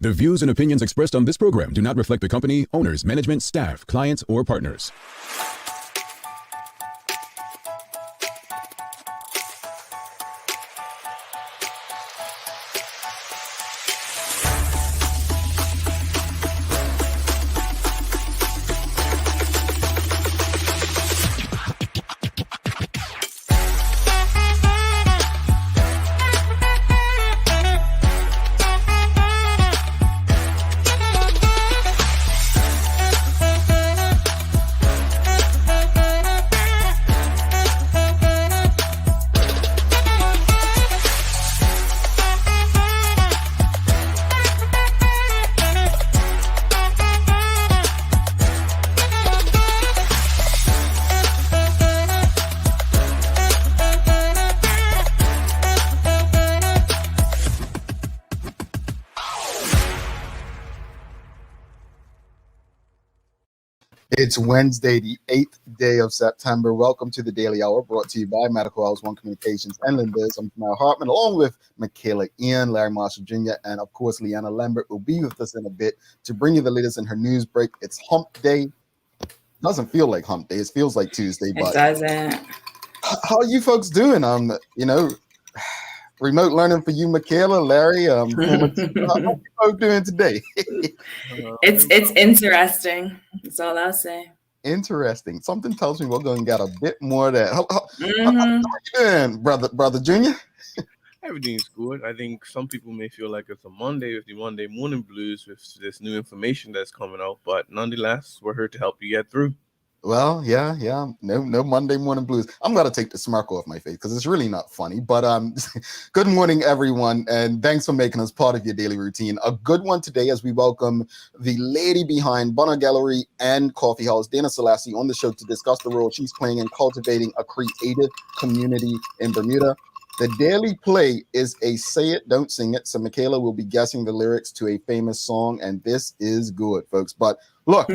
The views and opinions expressed on this program do not reflect the company, owners, management, staff, clients, or partners. It's Wednesday, the 8th day of September. Welcome to the Daily Hour, brought to you by Medical House One Communications and Linda's. I'm Jamal Hartman, along with Michaela Ian, Larry Marshall Jr., and of course, Leanna Lambert will be with us in a bit to bring you the latest in her news break. It's Hump Day. Doesn't feel like Hump Day. It feels like Tuesday. But it doesn't. How are you folks doing? Remote learning for you, Michaela, Larry. How are you folks doing today? It's interesting. That's all I'll say. Interesting. Something tells me we're going to get a bit more of that. How you doing, brother Junior? Everything's good. I think some people may feel like it's a Monday with the Monday morning blues with this new information that's coming out, but nonetheless, we're here to help you get through. Well, yeah. No Monday morning blues. I'm going to take the smirk off my face because it's really not funny. But good morning, everyone, and thanks for making us part of your daily routine. A good one today as we welcome the lady behind Buna Gallery and Coffee House, Dana Selassie, on the show to discuss the role she's playing in cultivating a creative community in Bermuda. The daily play is a say it, don't sing it. So Michaela will be guessing the lyrics to a famous song, and this is good, folks. But look,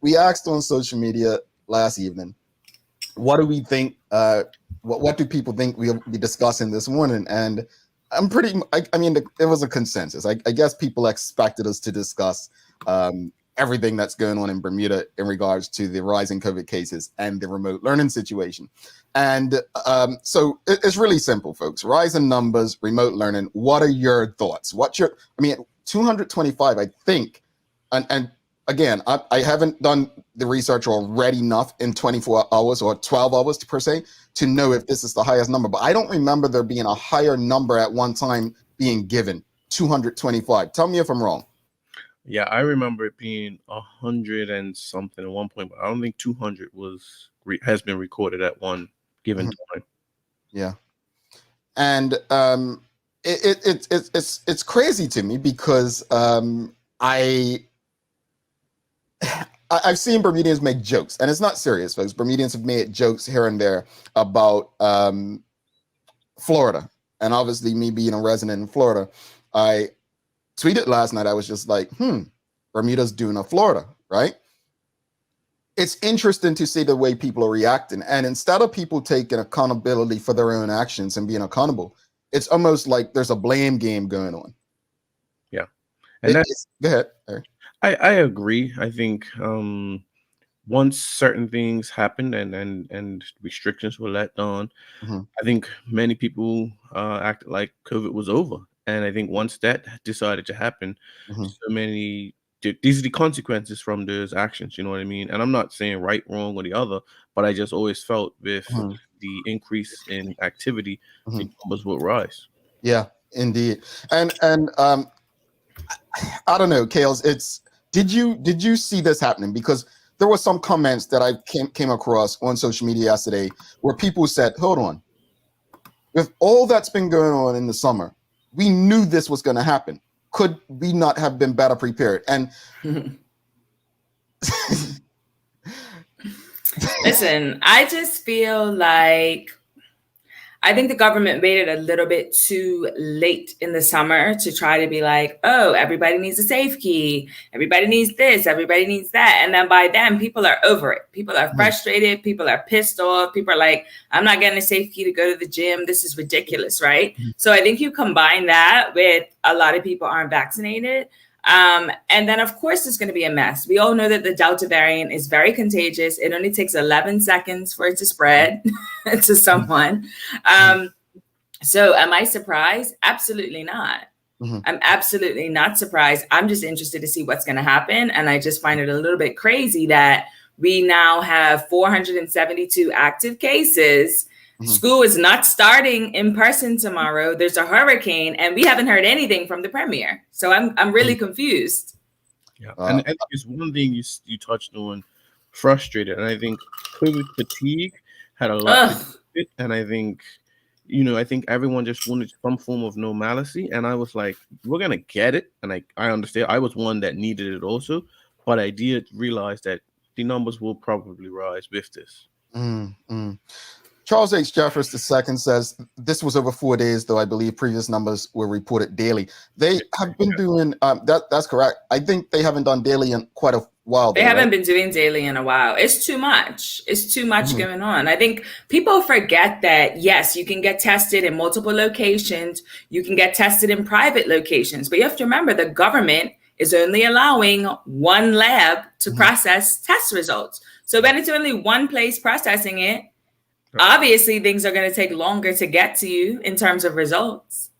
we asked on social media last evening, what do we think? What do people think we'll be discussing this morning? And there was a consensus. I guess people expected us to discuss everything that's going on in Bermuda in regards to the rising COVID cases and the remote learning situation. And so it's really simple, folks. Rising numbers, remote learning. What are your thoughts? 225, I think, and again, I haven't done the research or read enough in 24 hours or 12 hours per se to know if this is the highest number, but I don't remember there being a higher number at one time being given, 225. Tell me if I'm wrong. Yeah, I remember it being 100 and something at one point, but I don't think 200 has been recorded at one given time. Yeah. And it's crazy to me because I've seen Bermudians make jokes, and it's not serious, folks. Bermudians have made jokes here and there about Florida. And obviously, me being a resident in Florida, I tweeted last night, I was just like, Bermuda's doing a Florida, right? It's interesting to see the way people are reacting. And instead of people taking accountability for their own actions and being accountable, it's almost like there's a blame game going on. Yeah. And go ahead, Eric. I agree. I think once certain things happened and restrictions were let down, I think many people acted like COVID was over. And I think once that decided to happen, these are the consequences from those actions. You know what I mean? And I'm not saying right, wrong, or the other, but I just always felt with the increase in activity, the numbers would rise. Yeah, indeed. And I don't know, Kales, did you see this happening? Because there were some comments that I came across on social media yesterday where people said, hold on, with all that's been going on in the summer, we knew this was going to happen. Could we not have been better prepared? And listen, I just feel like I think the government waited a little bit too late in the summer to try to be like, oh, everybody needs a safe key. Everybody needs this. Everybody needs that. And then by then, people are over it. People are frustrated. People are pissed off. People are like, I'm not getting a safe key to go to the gym. This is ridiculous, right? So I think you combine that with a lot of people aren't vaccinated. And then, of course, it's going to be a mess. We all know that the Delta variant is very contagious. It only takes 11 seconds for it to spread to someone. So am I surprised? Absolutely not. I'm absolutely not surprised. I'm just interested to see what's going to happen. And I just find it a little bit crazy that we now have 472 active cases. School is not starting in person tomorrow. There's a hurricane, and we haven't heard anything from the premier. So I'm really confused. Yeah, and I think it's one thing you touched on, frustrated, and I think COVID fatigue had a lot to do with it. And I think, I think everyone just wanted some form of normalcy, and I was like, we're gonna get it, and I understand. I was one that needed it also, but I did realize that the numbers will probably rise with this. Charles H. Jeffers II says this was over 4 days, though I believe previous numbers were reported daily. They have been doing that's correct. I think they haven't done daily in quite a while. They haven't been doing daily in a while. It's too much. It's too much going on. I think people forget that, yes, you can get tested in multiple locations. You can get tested in private locations. But you have to remember the government is only allowing one lab to process test results. So when it's only one place processing it, obviously things are going to take longer to get to you in terms of results.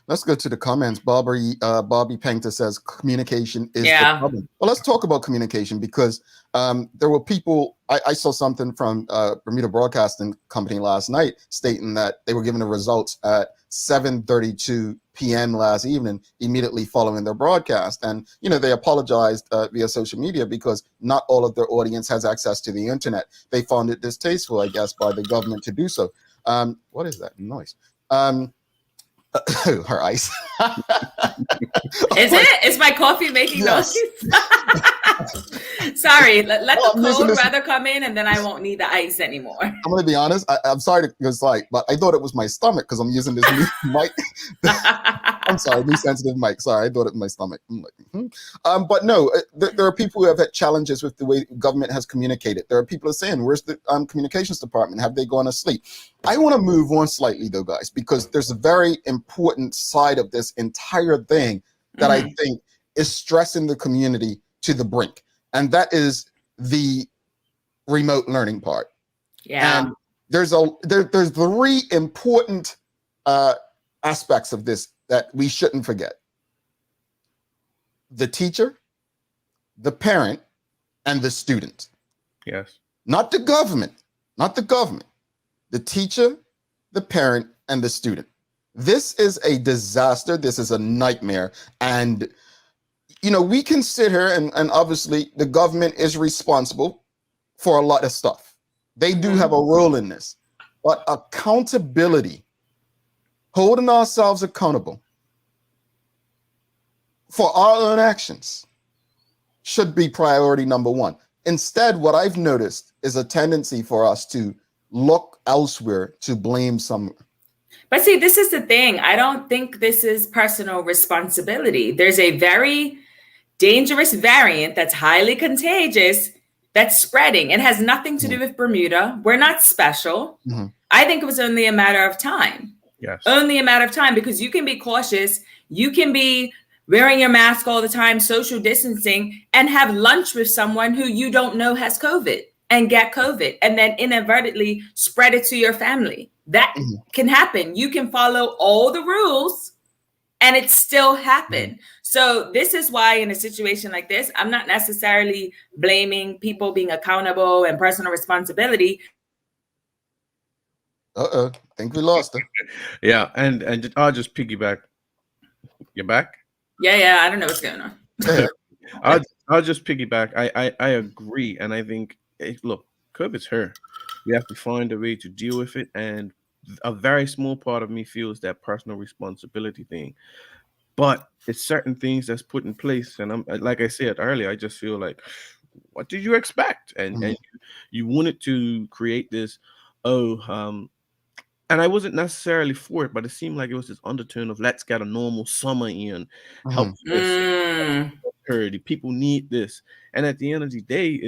Let's go to the comments. Bobby Painter says communication is the problem. Well, let's talk about communication, because there were people, I saw something from Bermuda Broadcasting Company last night stating that they were given the results at 7:32 p.m. last evening, immediately following their broadcast. And, they apologized via social media because not all of their audience has access to the internet. They found it distasteful, I guess, by the government to do so. What is that noise? Her ice. Is it? Is my coffee making noise? Sorry, let the cold weather come in, and then I won't need the ice anymore. I'm going to be honest. I'm sorry to go slight, but I thought it was my stomach because I'm using this new mic. I'm sorry, new sensitive mic. Sorry, I thought it was my stomach. But no, there are people who have had challenges with the way government has communicated. There are people who are saying, where's the communications department? Have they gone asleep? I want to move on slightly, though, guys, because there's a very important side of this entire thing that I think is stressing the community to the brink. And that is the remote learning part. Yeah. And there's three important aspects of this that we shouldn't forget: the teacher, the parent, and the student. Yes. Not the government. The teacher, the parent, and the student. This is a disaster. This is a nightmare. And we can sit here and obviously the government is responsible for a lot of stuff. They do have a role in this, but accountability, holding ourselves accountable for our own actions, should be priority number one. Instead, what I've noticed is a tendency for us to look elsewhere to blame someone. But see, this is the thing. I don't think this is personal responsibility. There's a very dangerous variant that's highly contagious that's spreading. It has nothing to do with Bermuda. We're not special. I think it was only a matter of time. Yes. Only a matter of time, because you can be cautious. You can be wearing your mask all the time, social distancing, and have lunch with someone who you don't know has COVID and get COVID, and then inadvertently spread it to your family. That can happen. You can follow all the rules and it still happen. So this is why in a situation like this, I'm not necessarily blaming people being accountable and personal responsibility. Think we lost her. Yeah, and I'll just piggyback. You're back? Yeah, I don't know what's going on. I'll just piggyback. I agree, and I think, look, COVID's here. We have to find a way to deal with it, and a very small part of me feels that personal responsibility thing. But it's certain things that's put in place, and I'm like I said earlier, I just feel like, what did you expect? And you wanted to create this, and I wasn't necessarily for it, but it seemed like it was this undertone of let's get a normal summer in, help this security. People need this, and at the end of the day,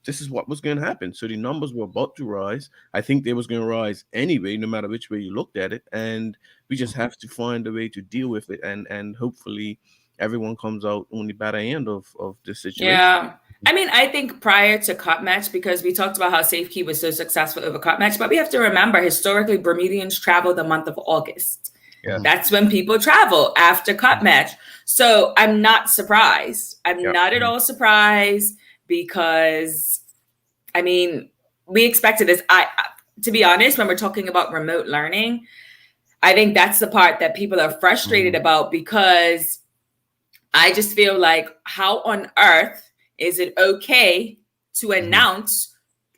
this is what was going to happen. So the numbers were about to rise. I think they was going to rise anyway, no matter which way you looked at it, and we just have to find a way to deal with it, and hopefully everyone comes out on the better end of this situation. Yeah. I mean, I think prior to Cut Match, because we talked about how SafeKey was so successful over Cut Match, but we have to remember historically Bermudians travel the month of August. Yeah. That's when people travel after Cut Match. So I'm not surprised. I'm not at all surprised because, I mean, we expected this. To be honest, when we're talking about remote learning, I think that's the part that people are frustrated about, because I just feel like, how on earth is it okay to announce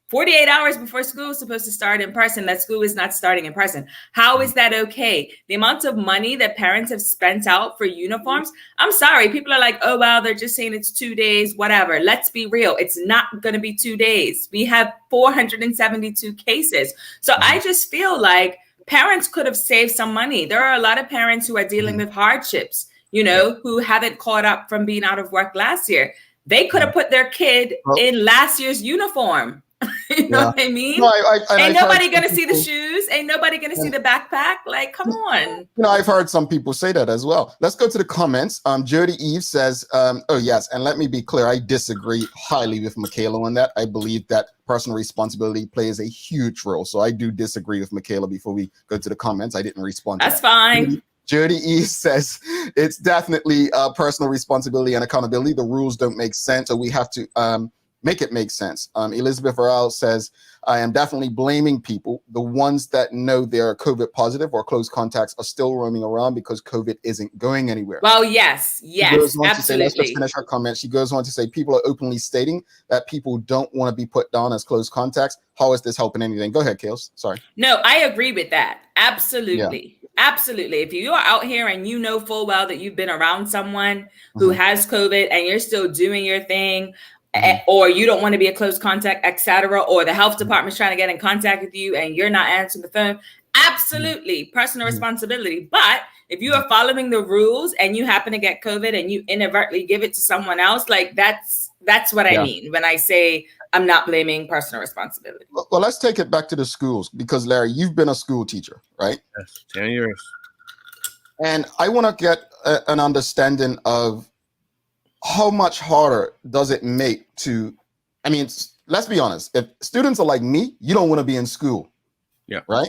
48 hours before school is supposed to start in person that school is not starting in person? How is that okay? The amount of money that parents have spent out for uniforms, I'm sorry, people are like, oh, well, they're just saying it's 2 days, whatever. Let's be real. It's not going to be 2 days. We have 472 cases. So I just feel like parents could have saved some money. There are a lot of parents who are dealing with hardships, you know, who haven't caught up from being out of work last year. They could have put their kid in last year's uniform. You know what I mean? No, ain't nobody gonna see the shoes. Ain't nobody gonna see the backpack. Like, come on. You know, I've heard some people say that as well. Let's go to the comments. Jody Eve says, oh yes, and let me be clear, I disagree highly with Michaela on that. I believe that personal responsibility plays a huge role. So I do disagree with Michaela. Before we go to the comments, I didn't respond to That's fine. Jody E says it's definitely personal responsibility and accountability. The rules don't make sense, so we have to make it make sense. Elizabeth Varel says, I am definitely blaming people. The ones that know they're COVID positive or close contacts are still roaming around because COVID isn't going anywhere. Well, yes, absolutely. Let's just finish her comment. She goes on to say, people are openly stating that people don't want to be put down as close contacts. How is this helping anything? Go ahead, Kales. Sorry. No, I agree with that. Absolutely. Yeah. Absolutely. If you are out here and you know full well that you've been around someone who has COVID and you're still doing your thing, or you don't want to be a close contact, etc., or the health department's trying to get in contact with you and you're not answering the phone, absolutely personal responsibility. But if you are following the rules and you happen to get COVID and you inadvertently give it to someone else, like that's what I mean when I say I'm not blaming personal responsibility. Well, let's take it back to the schools, because Larry, you've been a school teacher, right? Yes, 10 years. And I want to get an understanding of how much harder does it make to, I mean, let's be honest, if students are like me, you don't want to be in school. Yeah. Right.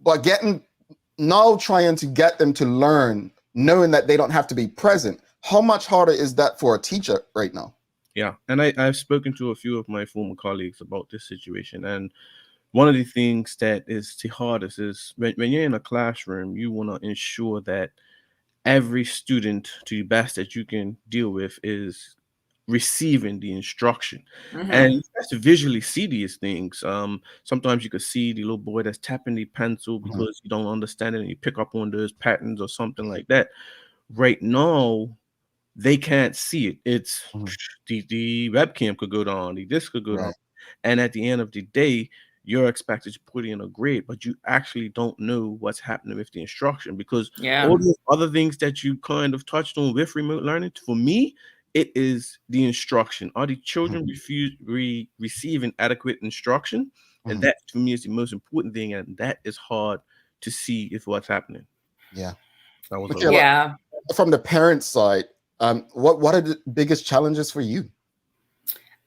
But trying to get them to learn, knowing that they don't have to be present, how much harder is that for a teacher right now? Yeah. And I've spoken to a few of my former colleagues about this situation. And one of the things that is the hardest is when you're in a classroom, you want to ensure that every student, to the best that you can deal with, is receiving the instruction. And you have to visually see these things. Sometimes you could see the little boy that's tapping the pencil because you don't understand it and you pick up on those patterns or something like that. Right now, they can't see it. It's the webcam could go down, the disc could go down. And at the end of the day, you're expected to put in a grade, but you actually don't know what's happening with the instruction, because all the other things that you kind of touched on with remote learning, for me, it is the instruction. Are the children receiving adequate instruction? And that, for me, is the most important thing, and that is hard to see if what's happening. Yeah. From the parent side, what are the biggest challenges for you?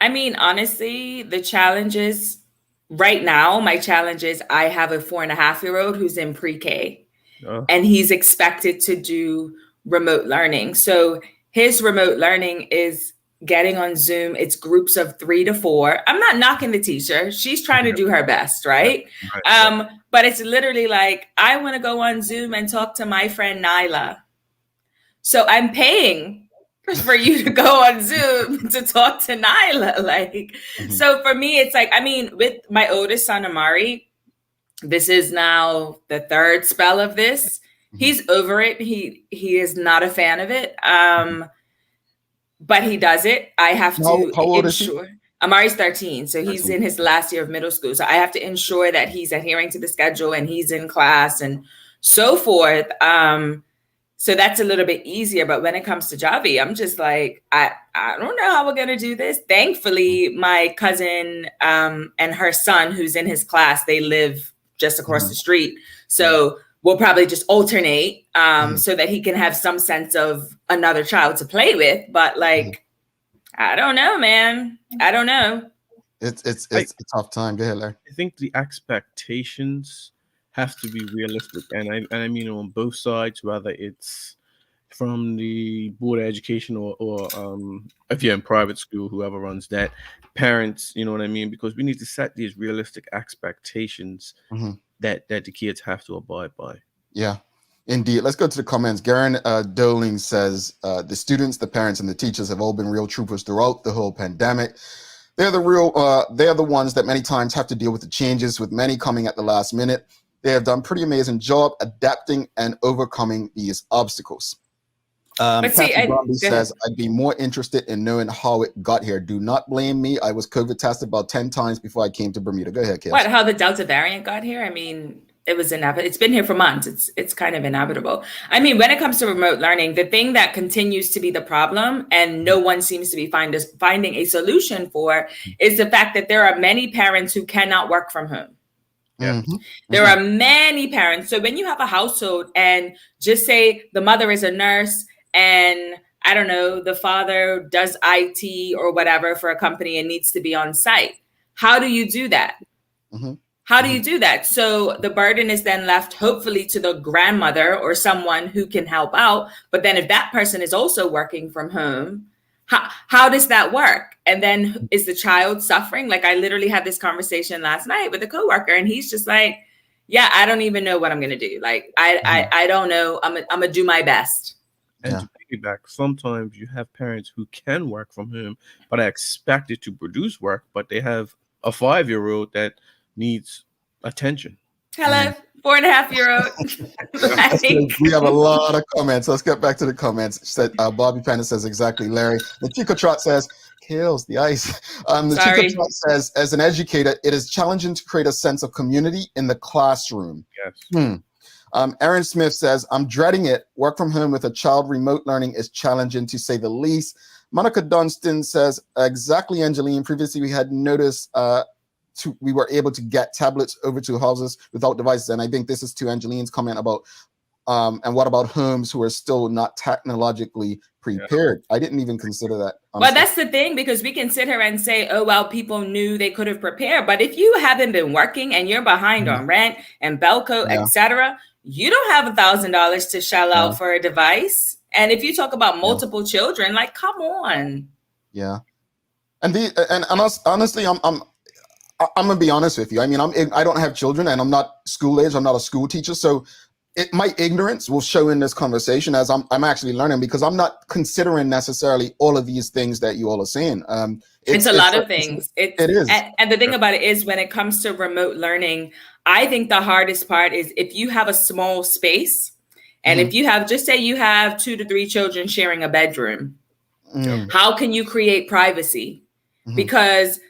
I mean, honestly, the challenges right now, my challenge is I have a 4.5-year-old who's in pre-K and he's expected to do remote learning. So his remote learning is getting on Zoom. It's groups of 3 to 4. I'm not knocking the teacher. She's trying to do her best, right? But it's literally like, I want to go on Zoom and talk to my friend Nyla. So I'm paying for you to go on Zoom to talk to Nyla. So for me, it's like, I mean, with my oldest son, Amari, this is now the 3rd spell of this. He's over it. He is not a fan of it. But he does it. I have to how old is he? Amari's 13, so he's 13. in his last year of middle school. So I have to ensure that he's adhering to the schedule and he's in class and so forth. So that's a little bit easier. But when it comes to Javi, I'm just like, I don't know how we're gonna do this. Thankfully, my cousin and her son, who's in his class, they live just across the street. So we'll probably just alternate so that he can have some sense of another child to play with. But like, I don't know, man. I don't know. It's a tough time. Go ahead, Larry. I think the expectations have to be realistic, and I mean on both sides, whether it's from the board of education or if you're in private school, whoever runs that, parents, you know what I mean? Because we need to set these realistic expectations that the kids have to abide by. Yeah, indeed. Let's go to the comments. Garen Doling says, the students, the parents, and the teachers have all been real troopers throughout the whole pandemic. They're the ones that many times have to deal with the changes, with many coming at the last minute. They have done a pretty amazing job adapting and overcoming these obstacles. Patrick Bromley says, I'd be more interested in knowing how it got here. Do not blame me. I was COVID tested about 10 times before I came to Bermuda. Go ahead, Kayla. What, how the Delta variant got here? I mean, it was inevitable. It's been here for months. It's kind of inevitable. I mean, when it comes to remote learning, the thing that continues to be the problem and no one seems to be finding a solution for is the fact that there are many parents who cannot work from home. Yeah. There are many parents. So when you have a household and just say the mother is a nurse and I don't know, the father does IT or whatever for a company and needs to be on site. How do you do that? How do you do that? So the burden is then left hopefully to the grandmother or someone who can help out. But then if that person is also working from home, how does that work? And then is the child suffering? Like I literally had this conversation last night with a coworker and he's just like, yeah, I don't even know what I'm going to do. Like, I don't know. I'm going to do my best. And to piggyback, sometimes you have parents who can work from home, but are expected to produce work, but they have a 5-year-old that needs attention. Hello, 4.5-year-old. Like, we have a lot of comments. Let's get back to the comments. Said Bobby Panda says exactly, Larry. The Chico Trot says, kills the ice. The Chico Trot says, as an educator, it is challenging to create a sense of community in the classroom. Yes. Aaron Smith says, I'm dreading it. Work from home with a child remote learning is challenging to say the least. Monica Dunstan says, exactly, Angeline. Previously, we had noticed we were able to get tablets over to houses without devices. And I think this is to Angeline's comment about, and what about homes who are still not technologically prepared? I didn't even consider that. Honestly. Well, that's the thing, because we can sit here and say, oh, well, people knew they could have prepared. But if you haven't been working and you're behind on rent and Belco, etc., you don't have $1,000 to shell out for a device. And if you talk about multiple children, like, come on. Yeah. And honestly, I'm gonna be honest with you. I mean, I don't have children and I'm not school age. I'm not a school teacher. So my ignorance will show in this conversation as I'm actually learning, because I'm not considering necessarily all of these things that you all are saying. It's a lot of things. It is. And the thing about it is, when it comes to remote learning, I think the hardest part is if you have a small space and if you have, just say you have 2 to 3 children sharing a bedroom, how can you create privacy? Because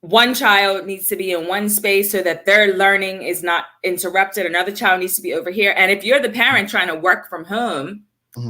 one child needs to be in one space so that their learning is not interrupted. Another child needs to be over here. And if you're the parent trying to work from home,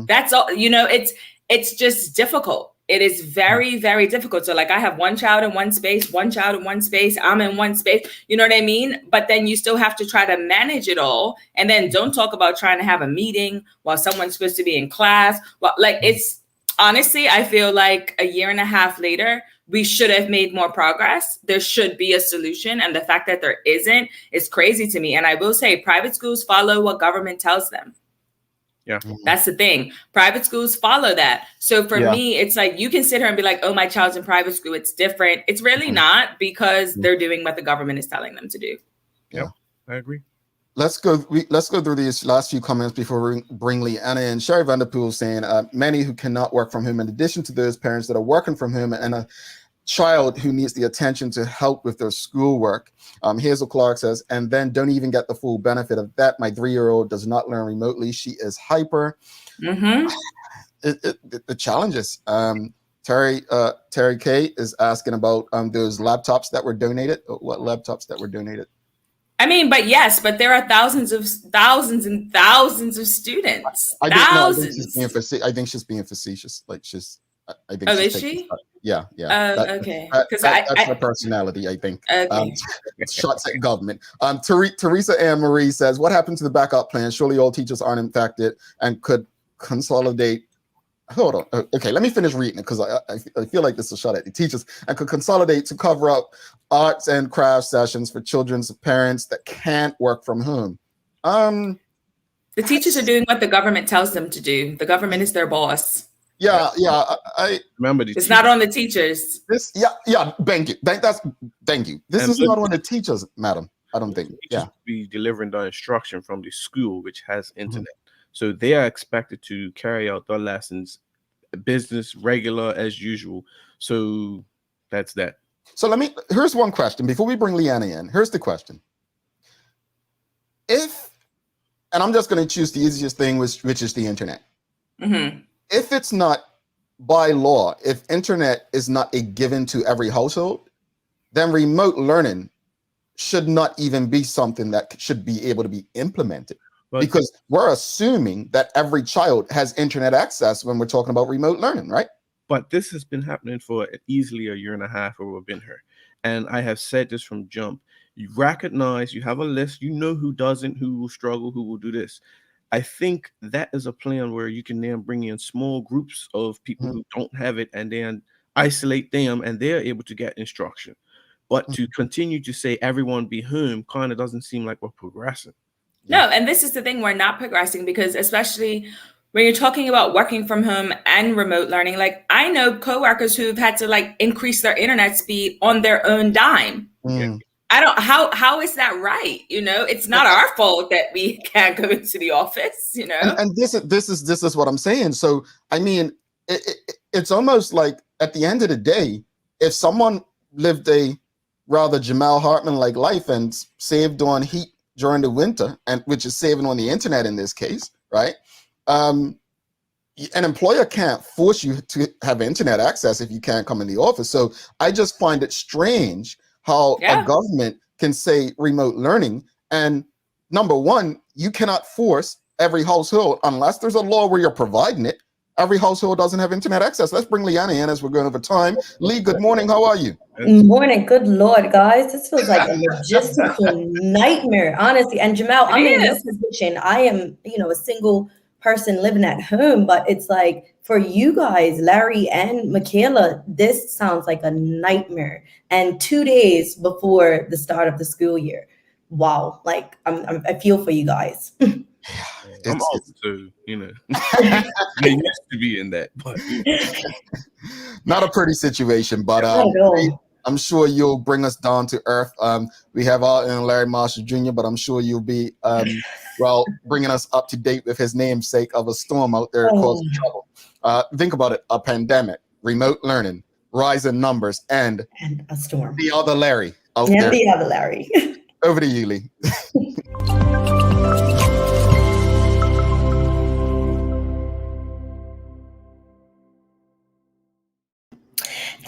that's all, it's just difficult. It is very, very difficult. So like I have one child in one space, one child in one space, I'm in one space, you know what I mean? But then you still have to try to manage it all. And then don't talk about trying to have a meeting while someone's supposed to be in class. Well, like it's honestly, I feel like a year and a half later, we should have made more progress. There should be a solution. And the fact that there isn't is crazy to me. And I will say private schools follow what government tells them. Yeah. That's the thing. Private schools follow that. So for me, it's like you can sit here and be like, oh, my child's in private school, it's different. It's really not, because they're doing what the government is telling them to do. Yeah, I agree. Let's go through these last few comments before we bring Leanna in. Sherry Vanderpool saying, many who cannot work from home, in addition to those parents that are working from home and a child who needs the attention to help with their schoolwork. Hazel Clark says, and then don't even get the full benefit of that. My 3-year-old does not learn remotely. She is hyper. The challenges. Terry K is asking about those laptops that were donated. What laptops that were donated? I mean, but yes, but there are thousands and thousands of students. I think she's being facetious. Like I think Oh, she's is taking she? yeah. Okay. Because That's her personality, I think. Okay. Shots at government. Teresa Ann Marie says, what happened to the backup plan? Surely all teachers aren't infected and could consolidate. Hold on. Okay, let me finish reading it because I feel like this is a shot at the teachers and could consolidate to cover up arts and craft sessions for children's parents that can't work from home. The teachers are doing what the government tells them to do. The government is their boss. Yeah. I remember it's not on the teachers. Thank you. This is not on the teachers, madam. I don't think. Yeah, be delivering the instruction from the school, which has internet. So they are expected to carry out their lessons, business regular as usual. So that's that. So here's one question before we bring Leanna in. Here's the question. And I'm just going to choose the easiest thing, which is the internet. Mm-hmm. If it's not by law, if internet is not a given to every household, then remote learning should not even be something that should be able to be implemented. Because we're assuming that every child has internet access when we're talking about remote learning, right? But this has been happening for easily a year and a half where we've been here. And I have said this from jump. You recognize, you have a list, you know who doesn't, who will struggle, who will do this. I think that is a plan where you can then bring in small groups of people who don't have it and then isolate them and they're able to get instruction. But to continue to say everyone be home kind of doesn't seem like we're progressing. No, and this is the thing, we're not progressing because especially when you're talking about working from home and remote learning, like I know coworkers who've had to like increase their internet speed on their own dime. How is that right? It's not our fault that we can't go into the office, And this is what I'm saying. So, I mean, it's almost like at the end of the day, if someone lived a rather Jamal Hartman-like life and saved on heat during the winter, and which is saving on the internet in this case, right? An employer can't force you to have internet access if you can't come in the office. So I just find it strange how a government can say remote learning. And number one, you cannot force every household unless there's a law where you're providing it. Every household doesn't have internet access. Let's bring Leanna in as we're going over time. Lee, good morning. How are you? Morning. Good Lord, guys. This feels like a logistical nightmare, honestly. And Jamal, I'm in your position. I am, a single person living at home, but it's like for you guys, Larry and Michaela, this sounds like a nightmare. And 2 days before the start of the school year. Wow. Like I feel for you guys. I'm also, I used to be in that, but not a pretty situation. But I'm sure you'll bring us down to earth. We have Larry Marshall Jr., but I'm sure you'll be bringing us up to date with his namesake of a storm out there causing trouble. Think about it: a pandemic, remote learning, rise in numbers, and a storm. The other Larry out there. The other Larry. Over to you, Lee.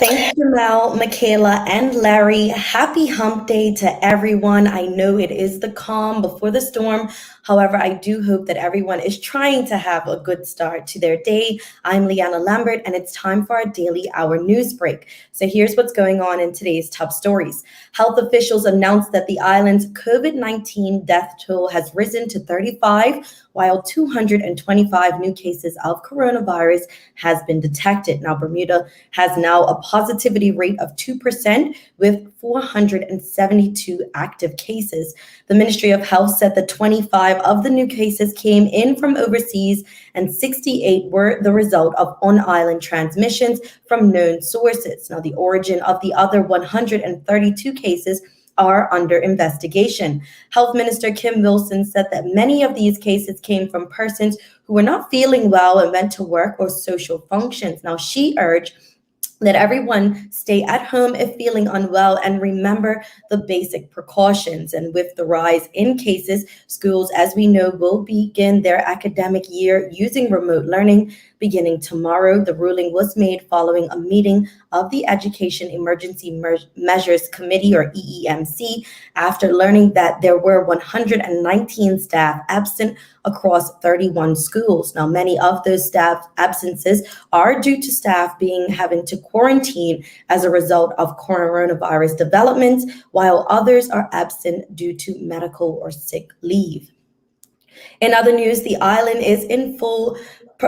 Thank you, Jamal, Michaela, and Larry. Happy hump day to everyone. I know it is the calm before the storm. However, I do hope that everyone is trying to have a good start to their day. I'm Leanna Lambert, and it's time for our daily hour news break. So here's what's going on in today's top stories. Health officials announced that the island's COVID-19 death toll has risen to 35, while 225 new cases of coronavirus has been detected. Now, Bermuda has now a positivity rate of 2% with 472 active cases. The Ministry of Health said that 25 of the new cases came in from overseas and 68 were the result of on-island transmissions from known sources. Now, the origin of the other 132 cases are under investigation. Health Minister Kim Wilson said that many of these cases came from persons who were not feeling well and went to work or social functions. Now, she urged Let everyone stay at home if feeling unwell and remember the basic precautions. And with the rise in cases, schools, as we know, will begin their academic year using remote learning beginning tomorrow. The ruling was made following a meeting of the Education Emergency Measures Committee, or EEMC, after learning that there were 119 staff absent across 31 schools. Now, many of those staff absences are due to staff having to quarantine as a result of coronavirus developments, while others are absent due to medical or sick leave. In other news, the island is in full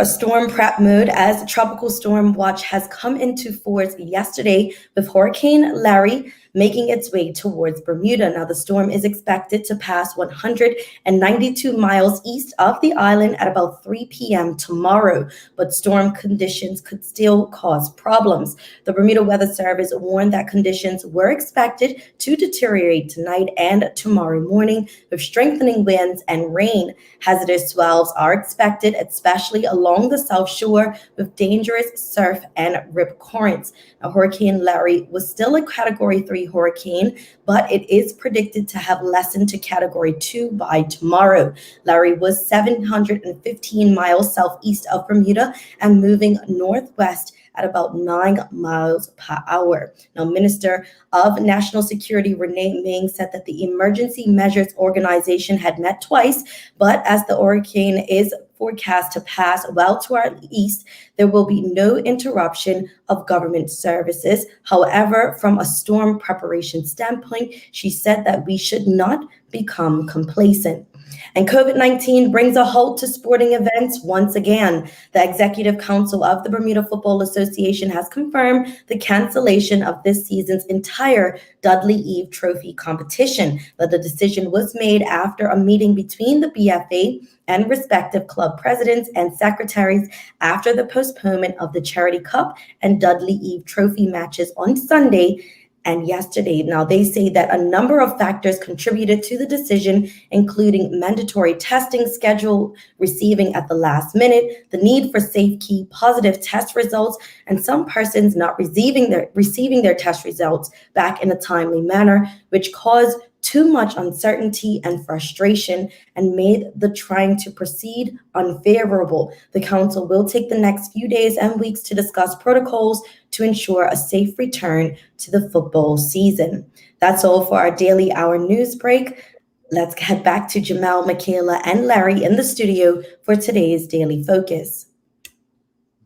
storm prep mode as tropical storm watch has come into force yesterday, with Hurricane Larry making its way towards Bermuda. Now, the storm is expected to pass 192 miles east of the island at about 3 p.m. tomorrow, but storm conditions could still cause problems. The Bermuda Weather Service warned that conditions were expected to deteriorate tonight and tomorrow morning, with strengthening winds and rain. Hazardous swells are expected, especially along the South Shore, with dangerous surf and rip currents. Now, Hurricane Larry was still a Category 3 hurricane, but it is predicted to have lessened to Category 2 by tomorrow. Larry was 715 miles southeast of Bermuda and moving northwest at about 9 miles per hour. Now, Minister of National Security Renee Ming said that the Emergency Measures Organization had met twice, but as the hurricane is forecast to pass well to our east, there will be no interruption of government services. However, from a storm preparation standpoint, she said that we should not become complacent. And COVID-19 brings a halt to sporting events once again. The Executive Council of the Bermuda Football Association has confirmed the cancellation of this season's entire Dudley Eve Trophy competition. But the decision was made after a meeting between the BFA and respective club presidents and secretaries after the postponement of the Charity Cup and Dudley Eve Trophy matches on Sunday and yesterday. Now, they say that a number of factors contributed to the decision, including mandatory testing schedule receiving at the last minute, the need for safe key positive test results, and some persons not receiving their test results back in a timely manner, which caused too much uncertainty and frustration and made the trying to proceed unfavorable. The council will take the next few days and weeks to discuss protocols to ensure a safe return to the football season. That's all for our daily hour news break. Let's head back to Jamel, Michaela, and Larry in the studio for today's Daily Focus.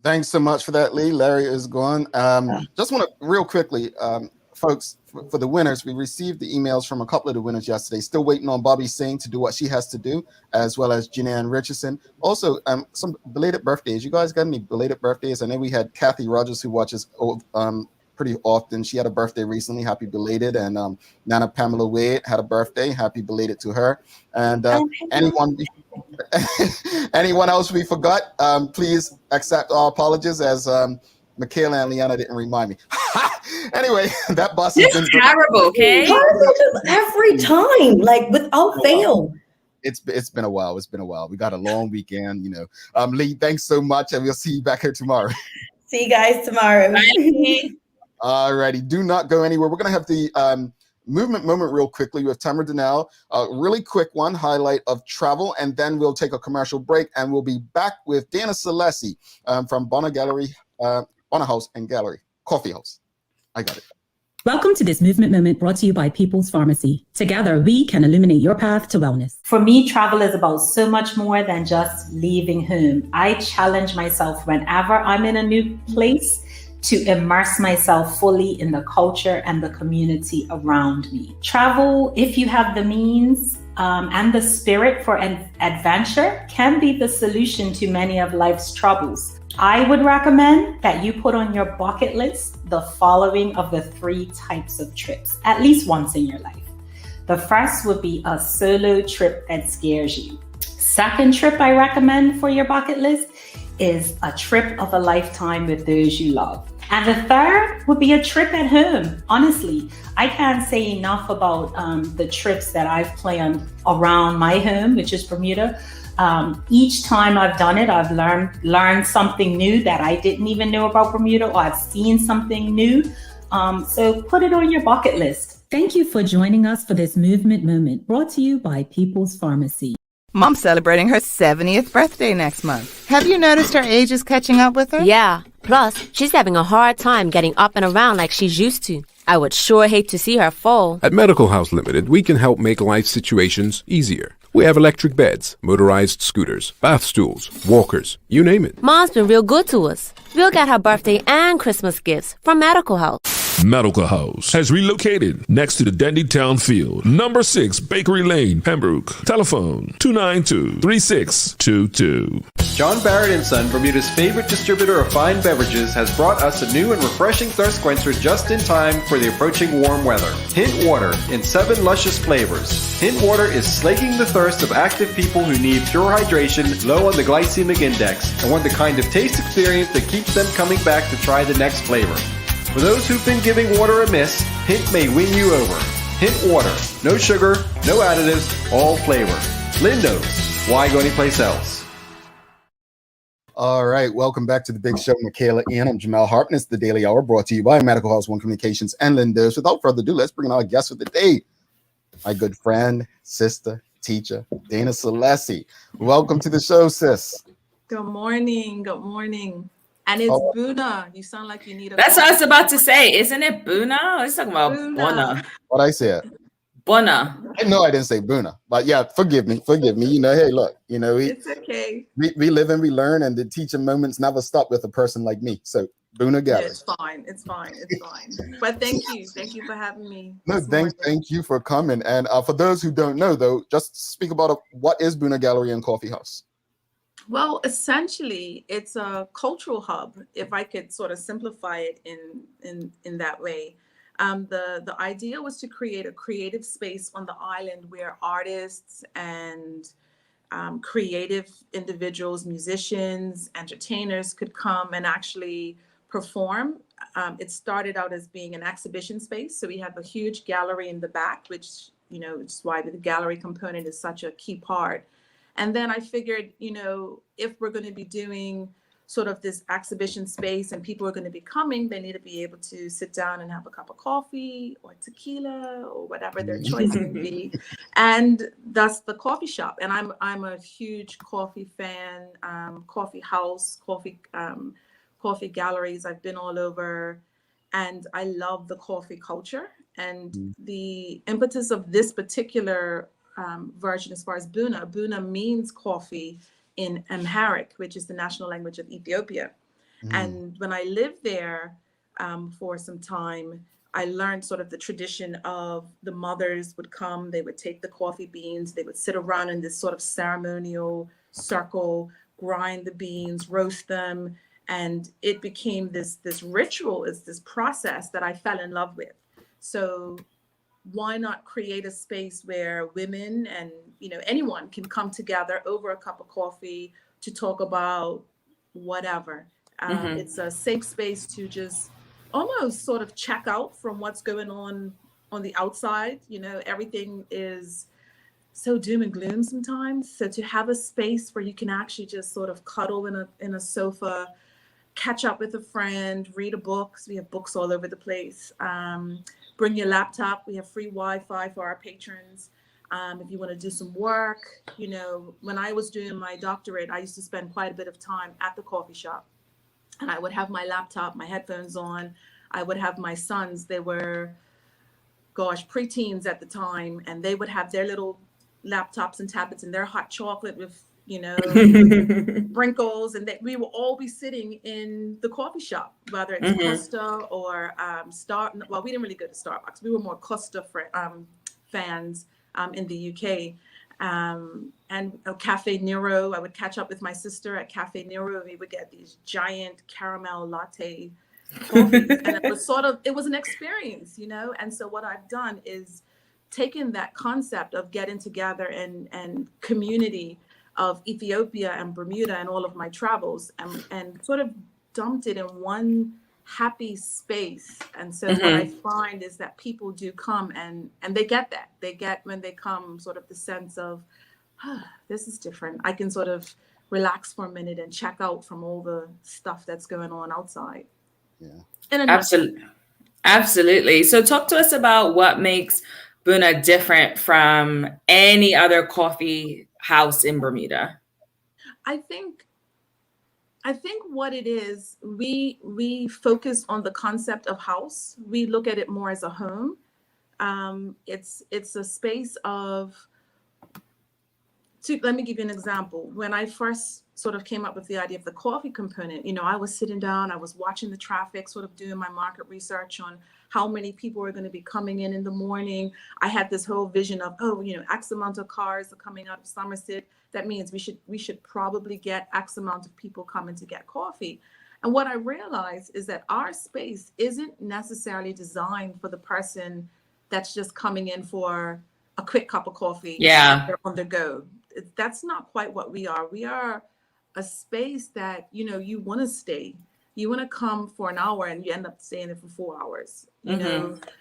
Thanks so much for that, Lee. Larry is gone. Just want to real quickly, folks, for the winners, we received the emails from a couple of the winners yesterday. Still waiting on Bobby Singh to do what she has to do, as well as Jeananne Richardson. Also, some belated birthdays. You guys got any belated birthdays? I know we had Kathy Rogers, who watches pretty often. She had a birthday recently. Happy belated. And Nana Pamela Wade had a birthday. Happy belated to her. And anyone else we forgot, please accept our apologies, as Michaela and Leanna didn't remind me. Anyway, that bus has been terrible. Okay, every time, like without fail. It's been a while. It's been a while. We got a long weekend, Lee, thanks so much, and we'll see you back here tomorrow. See you guys tomorrow. Bye. All righty, do not go anywhere. We're gonna have the movement moment real quickly with Tamara Donnell. A really quick one, highlight of travel, and then we'll take a commercial break, and we'll be back with Dana Selassie from Buna Gallery, Buna House and Gallery, Coffee House. I got it. Welcome to this movement moment brought to you by People's Pharmacy. Together, we can illuminate your path to wellness. For me, travel is about so much more than just leaving home. I challenge myself whenever I'm in a new place to immerse myself fully in the culture and the community around me. Travel, if you have the means and the spirit for an adventure, can be the solution to many of life's troubles. I would recommend that you put on your bucket list the following of the 3 types of trips, at least once in your life. The first would be a solo trip that scares you. Second trip I recommend for your bucket list is a trip of a lifetime with those you love. And the third would be a trip at home. Honestly, I can't say enough about the trips that I've planned around my home, which is Bermuda. Each time I've done it, I've learned something new that I didn't even know about Bermuda, or I've seen something new. So put it on your bucket list. Thank you for joining us for this movement moment brought to you by People's Pharmacy. Mom's celebrating her 70th birthday next month. Have you noticed her age is catching up with her? Yeah. Plus, she's having a hard time getting up and around like she's used to. I would sure hate to see her fall. At Medical House Limited, we can help make life situations easier. We have electric beds, motorized scooters, bath stools, walkers, you name it. Mom's been real good to us. We'll get her birthday and Christmas gifts from Medical House. Medical House has relocated next to the Dendy Town Field, number 6 Bakery Lane, Pembroke. Telephone 292-3622. John Barrett & Son, Bermuda's favorite distributor of fine beverages, has brought us a new and refreshing thirst quencher just in time for the approaching warm weather. Hint Water in 7 luscious flavors. Hint Water is slaking the thirst of active people who need pure hydration, low on the glycemic index, and want the kind of taste experience that keeps them coming back to try the next flavor. For those who've been giving water a miss, Hint may win you over. Hint Water. No sugar, no additives, all flavor. Lynn knows. Why go anyplace else? All right, welcome back to the big show, Michaela Ian. I'm Jamal Harpin. It's the Daily Hour brought to you by Medical House One Communications and Lindos. Without further ado, let's bring in our guest of the day, my good friend, sister, teacher, Dana Selassie. Welcome to the show, sis. Good morning. Good morning. And it's Buna. You sound like you need a. That's what I was about to say. Isn't it Buna? Let's talk about Buna. What I said? Buna. No, I didn't say Buna. But yeah, forgive me. You know, hey, look, you know, it's okay. We live and we learn, and the teaching moments never stop with a person like me. So Buna Gallery. It's fine. It's fine. But thank you for having me. No, thank you for coming. And for those who don't know, though, just speak about what is Buna Gallery and Coffee House. Well, essentially, it's a cultural hub, if I could sort of simplify it in that way. The idea was to create a creative space on the island where artists and creative individuals, musicians, entertainers could come and actually perform. It started out as being an exhibition space. So we have a huge gallery in the back, which, you know, is why the gallery component is such a key part. And then I figured, you know, if we're going to be doing sort of this exhibition space and people are going to be coming, they need to be able to sit down and have a cup of coffee or tequila or whatever their choice would be. And that's the coffee shop. And I'm a huge coffee fan, coffee house, coffee galleries. I've been all over, and I love the coffee culture. And the impetus of this particular version, as far as Buna means coffee in Amharic, which is the national language of Ethiopia. And when I lived there for some time, I learned sort of the tradition of the mothers would come, they would take the coffee beans, they would sit around in this sort of ceremonial circle, grind the beans, roast them, and it became this ritual, it's this process that I fell in love with. So why not create a space where women and, you know, anyone can come together over a cup of coffee to talk about whatever. It's a safe space to just almost sort of check out from what's going on the outside. You know, everything is so doom and gloom sometimes. So to have a space where you can actually just sort of cuddle in a sofa, catch up with a friend, read a book. So we have books all over the place. Bring your laptop. We have free Wi-Fi for our patrons. If you want to do some work, you know, when I was doing my doctorate, I used to spend quite a bit of time at the coffee shop, and I would have my laptop, my headphones on. I would have my sons, they were, preteens at the time, and they would have their little laptops and tablets and their hot chocolate with, you know, sprinkles, and that we will all be sitting in the coffee shop, whether it's Costa or well, we didn't really go to Starbucks. We were more Costa fans in the UK. And Cafe Nero, I would catch up with my sister at Cafe Nero, and we would get these giant caramel latte coffees. And it was an experience, you know? And so what I've done is taken that concept of getting together and community of Ethiopia and Bermuda and all of my travels, and sort of dumped it in one happy space. And so what I find is that people do come and they get that. They get, when they come, sort of the sense of this is different. I can sort of relax for a minute and check out from all the stuff that's going on outside. Yeah. Absolutely. Absolutely. So talk to us about what makes Buna different from any other coffee house in Bermuda. I think what it is, we focus on the concept of house. We look at it more as a home. It's a space of, let me give you an example. When I first sort of came up with the idea of the coffee component, I was sitting down, I was watching the traffic, sort of doing my market research on how many people are going to be coming in the morning. I had this whole vision of, X amount of cars are coming out of Somerset. That means we should probably get X amount of people coming to get coffee. And what I realized is that our space isn't necessarily designed for the person that's just coming in for a quick cup of coffee. Yeah. On the go. That's not quite what we are. We are a space that, you want to stay. You want to come for an hour and you end up staying there for 4 hours.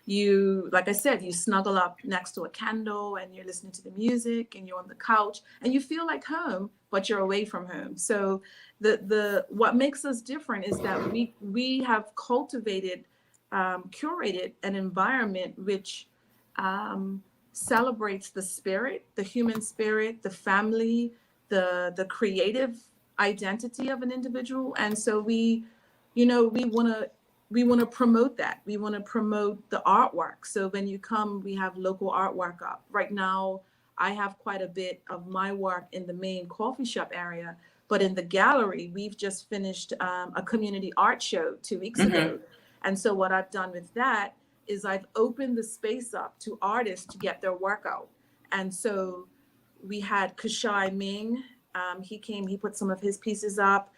You, like I said, you snuggle up next to a candle and you're listening to the music and you're on the couch and you feel like home, but you're away from home. So what makes us different is that we have cultivated, curated an environment which celebrates the spirit, the human spirit, the family, the creative identity of an individual. And so we want to promote that. We want to promote the artwork. So when you come, we have local artwork up. Right now, I have quite a bit of my work in the main coffee shop area, but in the gallery, we've just finished a community art show 2 weeks ago. And so what I've done with that is I've opened the space up to artists to get their work out. And so we had Kushai Ming. He came, he put some of his pieces up.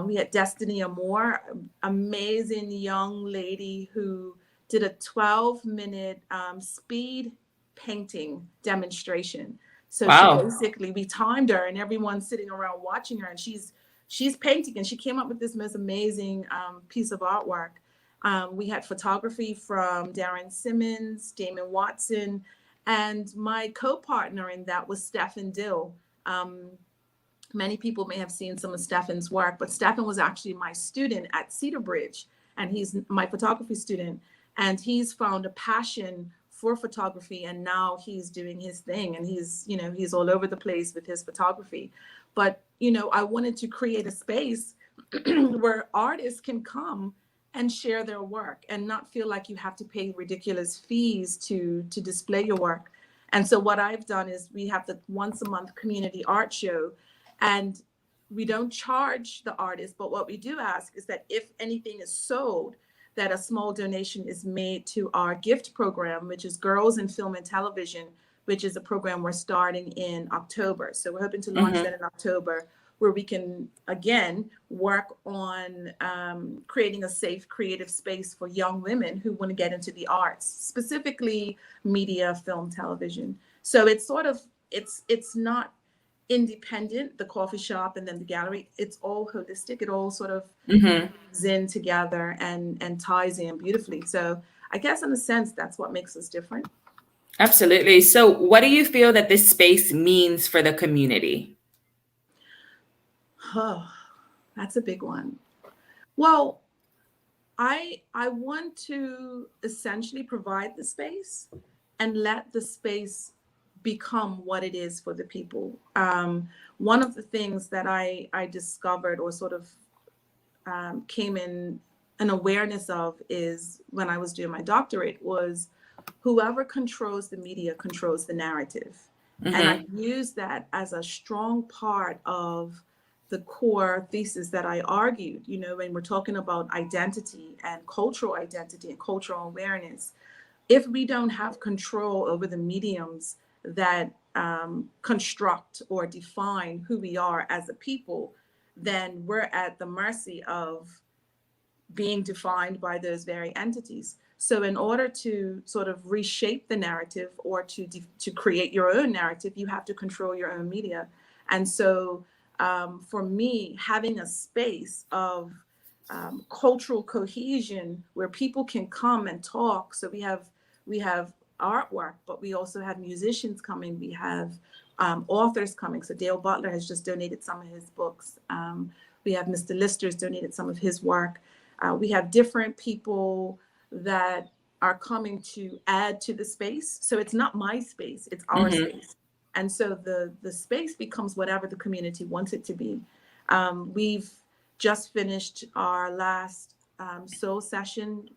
We had Destiny Amore, amazing young lady who did a 12-minute speed painting demonstration. So Wow. she basically, we timed her and everyone's sitting around watching her and she's painting and she came up with this most amazing piece of artwork. We had photography from Darren Simmons, Damon Watson, and my co-partner in that was Stefan Dill. Many people may have seen some of Stefan's work, but Stefan was actually my student at Cedar Bridge, and he's my photography student. And he's found a passion for photography, and now he's doing his thing, and he's all over the place with his photography. But I wanted to create a space where artists can come and share their work and not feel like you have to pay ridiculous fees to display your work. And so what I've done is we have the once a month community art show, and we don't charge the artist, but what we do ask is that if anything is sold, that a small donation is made to our gift program, which is Girls in Film and Television, which is a program we're starting in October. So we're hoping to launch that in October, where we can, again, work on creating a safe, creative space for young women who want to get into the arts, specifically media, film, television. So it's sort of, it's not independent, the coffee shop and then the gallery. It's all holistic. It all sort of weaves in together and ties in beautifully. So I guess in a sense, that's what makes us different. Absolutely. So what do you feel that this space means for the community? Oh, that's a big one. Well, I want to essentially provide the space and let the space become what it is for the people. One of the things that I discovered or sort of came in an awareness of is when I was doing my doctorate was whoever controls the media controls the narrative. And I use that as a strong part of the core thesis that I argued, when we're talking about identity and cultural awareness. If we don't have control over the mediums that construct or define who we are as a people, then we're at the mercy of being defined by those very entities. So in order to sort of reshape the narrative or to create your own narrative, you have to control your own media. And so for me, having a space of cultural cohesion where people can come and talk. So we have artwork, but we also have musicians coming. We have authors coming. So Dale Butler has just donated some of his books. We have Mr. Lister's donated some of his work. We have different people that are coming to add to the space. So it's not my space, it's our space. And so the space becomes whatever the community wants it to be. We've just finished our last soul session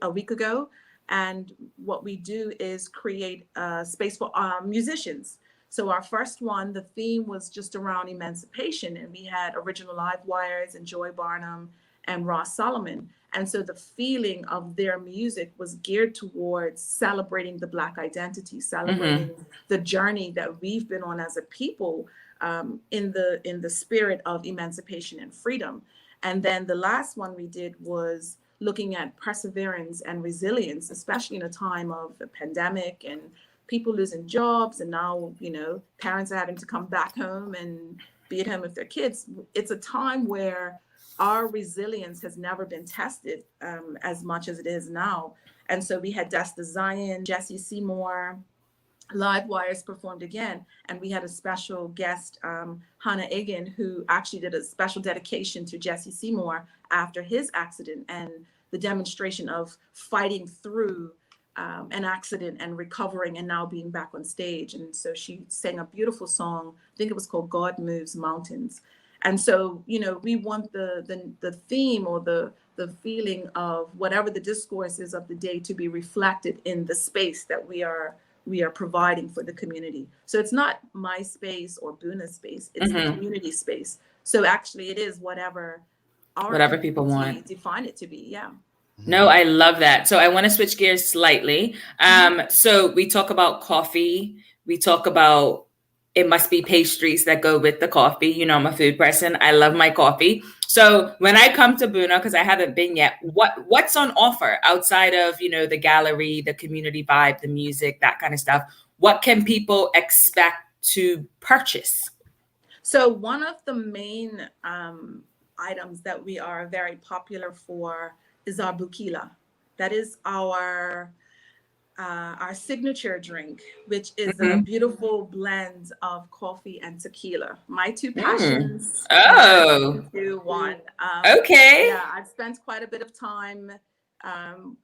a week ago. And what we do is create a space for musicians. So our first one, the theme was just around emancipation. And we had Original Live Wires and Joy Barnum and Ross Solomon. And so the feeling of their music was geared towards celebrating the Black identity, celebrating the journey that we've been on as a people in the spirit of emancipation and freedom. And then the last one we did was looking at perseverance and resilience, especially in a time of a pandemic and people losing jobs. And now, you know, parents are having to come back home and be at home with their kids. It's a time where our resilience has never been tested as much as it is now. And so we had Desta Zion, Jesse Seymour, Live Wires performed again. And we had a special guest, Hannah Egan, who actually did a special dedication to Jesse Seymour after his accident and the demonstration of fighting through an accident and recovering and now being back on stage. And so she sang a beautiful song. I think it was called God Moves Mountains. And so, you know, we want the theme or the feeling of whatever the discourse is of the day to be reflected in the space that we are providing for the community. So it's not my space or Buna's space, it's the community space. So actually it is whatever people want. Define it to be, yeah. No, I love that. So I want to switch gears slightly. So we talk about coffee. We talk about it must be pastries that go with the coffee. You know, I'm a food person. I love my coffee. So when I come to Buna, because I haven't been yet, what's on offer outside of, you know, the gallery, the community vibe, the music, that kind of stuff? What can people expect to purchase? So one of the main items that we are very popular for is our bukila. That is our signature drink, which is a beautiful blend of coffee and tequila. My two passions. Oh, two, one. Okay. Yeah, I've spent quite a bit of time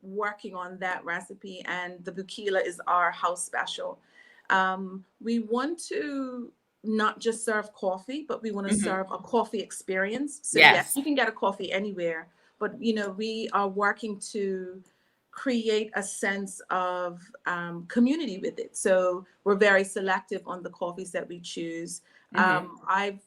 working on that recipe, and the bukila is our house special. We want to not just serve coffee, but we want to serve a coffee experience. So yes, you can get a coffee anywhere, but you know, we are working to create a sense of community with it. So we're very selective on the coffees that we choose. I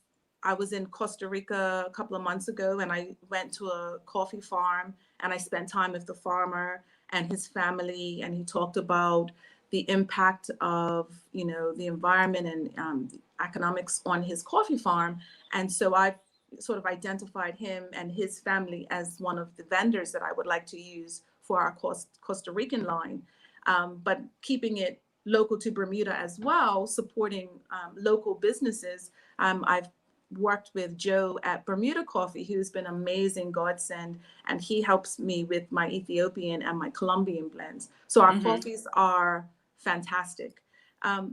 was in Costa Rica a couple of months ago, and I went to a coffee farm and I spent time with the farmer and his family, and he talked about the impact of, you know, the environment and economics on his coffee farm. And so I sort of identified him and his family as one of the vendors that I would like to use for our Costa Rican line, but keeping it local to Bermuda as well, supporting local businesses. I've worked with Joe at Bermuda Coffee, who's been amazing godsend, and he helps me with my Ethiopian and my Colombian blends. So our coffees are fantastic.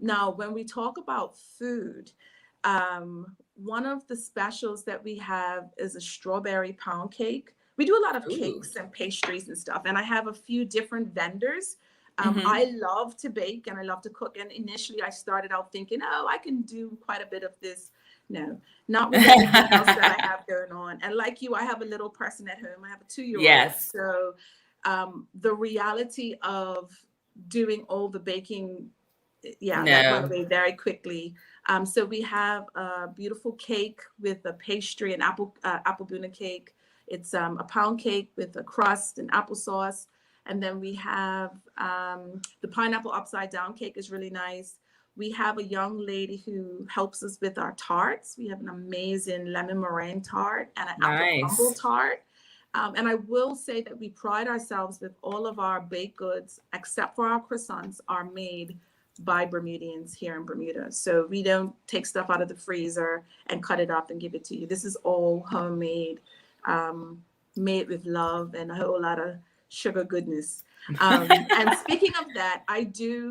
Now, when we talk about food, one of the specials that we have is a strawberry pound cake. We do a lot of cakes and pastries and stuff, and I have a few different vendors. I love to bake and I love to cook. And initially I started out thinking, oh, I can do quite a bit of this. No, not with everything else that I have going on. And like you, I have a little person at home. I have a 2-year-old. Yes. So the reality of doing all the baking, that went away very quickly. So we have a beautiful cake with a pastry and apple Buna cake. It's a pound cake with a crust and applesauce. And then we have the pineapple upside down cake is really nice. We have a young lady who helps us with our tarts. We have an amazing lemon meringue tart and an apple crumble tart. And I will say that we pride ourselves with all of our baked goods, except for our croissants, are made by Bermudians here in Bermuda. So we don't take stuff out of the freezer and cut it up and give it to you. This is all homemade, made with love and a whole lot of sugar goodness. And speaking of that,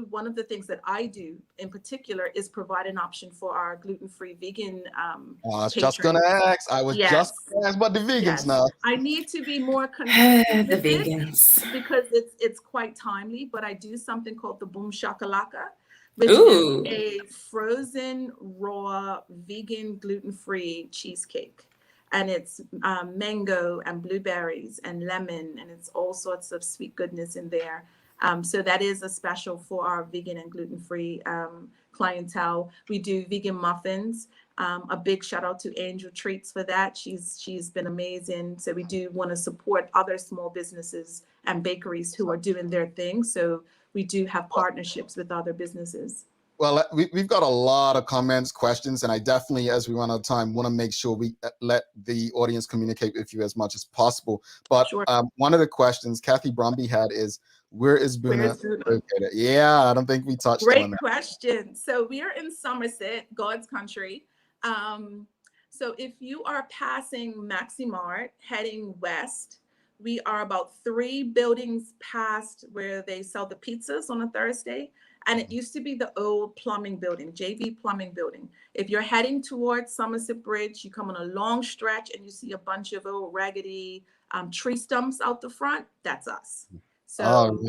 one of the things that I do in particular is provide an option for our gluten-free vegan I was just going to ask. I was just going to ask about the vegans now. I need to be more consistent The with it vegans. because it's quite timely, but I do something called the Boom Shakalaka, which Ooh. is a frozen, raw, vegan, gluten-free cheesecake. And it's mango and blueberries and lemon, and it's all sorts of sweet goodness in there. So that is a special for our vegan and gluten-free clientele. We do vegan muffins. A big shout out to Angel Treats for that. She's been amazing. So we do want to support other small businesses and bakeries who are doing their thing. So we do have partnerships with other businesses. Well, we've got a lot of comments, questions, and I definitely, as we run out of time, want to make sure we let the audience communicate with you as much as possible. But one of the questions Kathy Brumby had is, where is Buna located? Yeah, I don't think we touched on that. Great question. So we are in Somerset, God's country. So if you are passing Maximart heading west, we are about 3 buildings past where they sell the pizzas on a Thursday. And it used to be the old plumbing building, JV plumbing building. If you're heading towards Somerset Bridge, you come on a long stretch and you see a bunch of old raggedy tree stumps out the front. That's us. So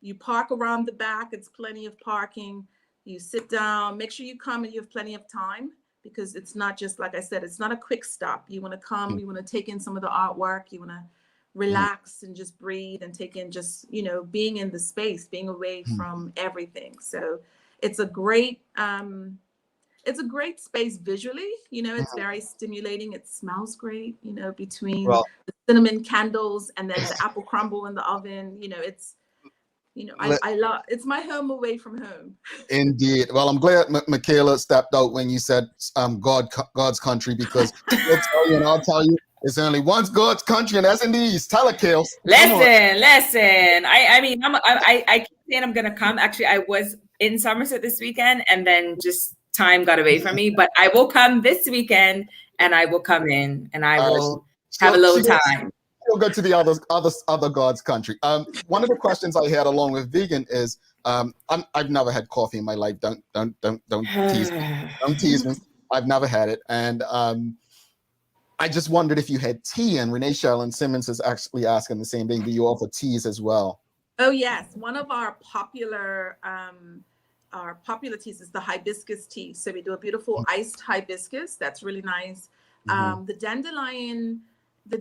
you park around the back. It's plenty of parking. You sit down, make sure you come and you have plenty of time, because it's not just, like I said, it's not a quick stop. You want to come, you want to take in some of the artwork, you want to relax and just breathe and take in just, being in the space, being away from everything. So it's a great space visually. It's very stimulating. It smells great, between the cinnamon candles and then the apple crumble in the oven. I love, it's my home away from home. Indeed. Well, I'm glad Michaela stepped out when you said God's country, because I'll tell you, it's only one God's country, and that's in the East. Tell it, Kales. Listen. I mean, I keep saying I'm gonna come. Actually, I was in Somerset this weekend, and then just time got away from me. But I will come this weekend, and I will come in, and I will have a little time. We'll go to the other God's country. One of the questions I had along with vegan is, I've never had coffee in my life. Don't tease me. Don't tease me. I've never had it, and I just wondered if you had tea. And Renee Sheldon Simmons is actually asking the same thing. Do you offer teas as well? Oh yes, one of our popular teas is the hibiscus tea. So we do a beautiful iced hibiscus. That's really nice. The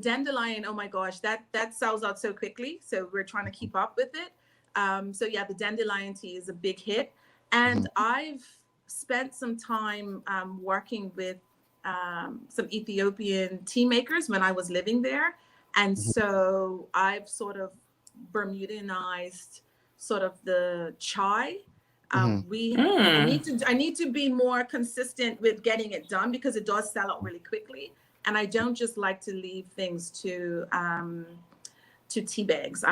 dandelion, oh my gosh, that sells out so quickly. So we're trying to keep up with it. So yeah, the dandelion tea is a big hit. And I've spent some time working with some Ethiopian tea makers when I was living there. And so I've sort of Bermudanized sort of the chai. I need to be more consistent with getting it done, because it does sell out really quickly. And I don't just like to leave things to tea bags.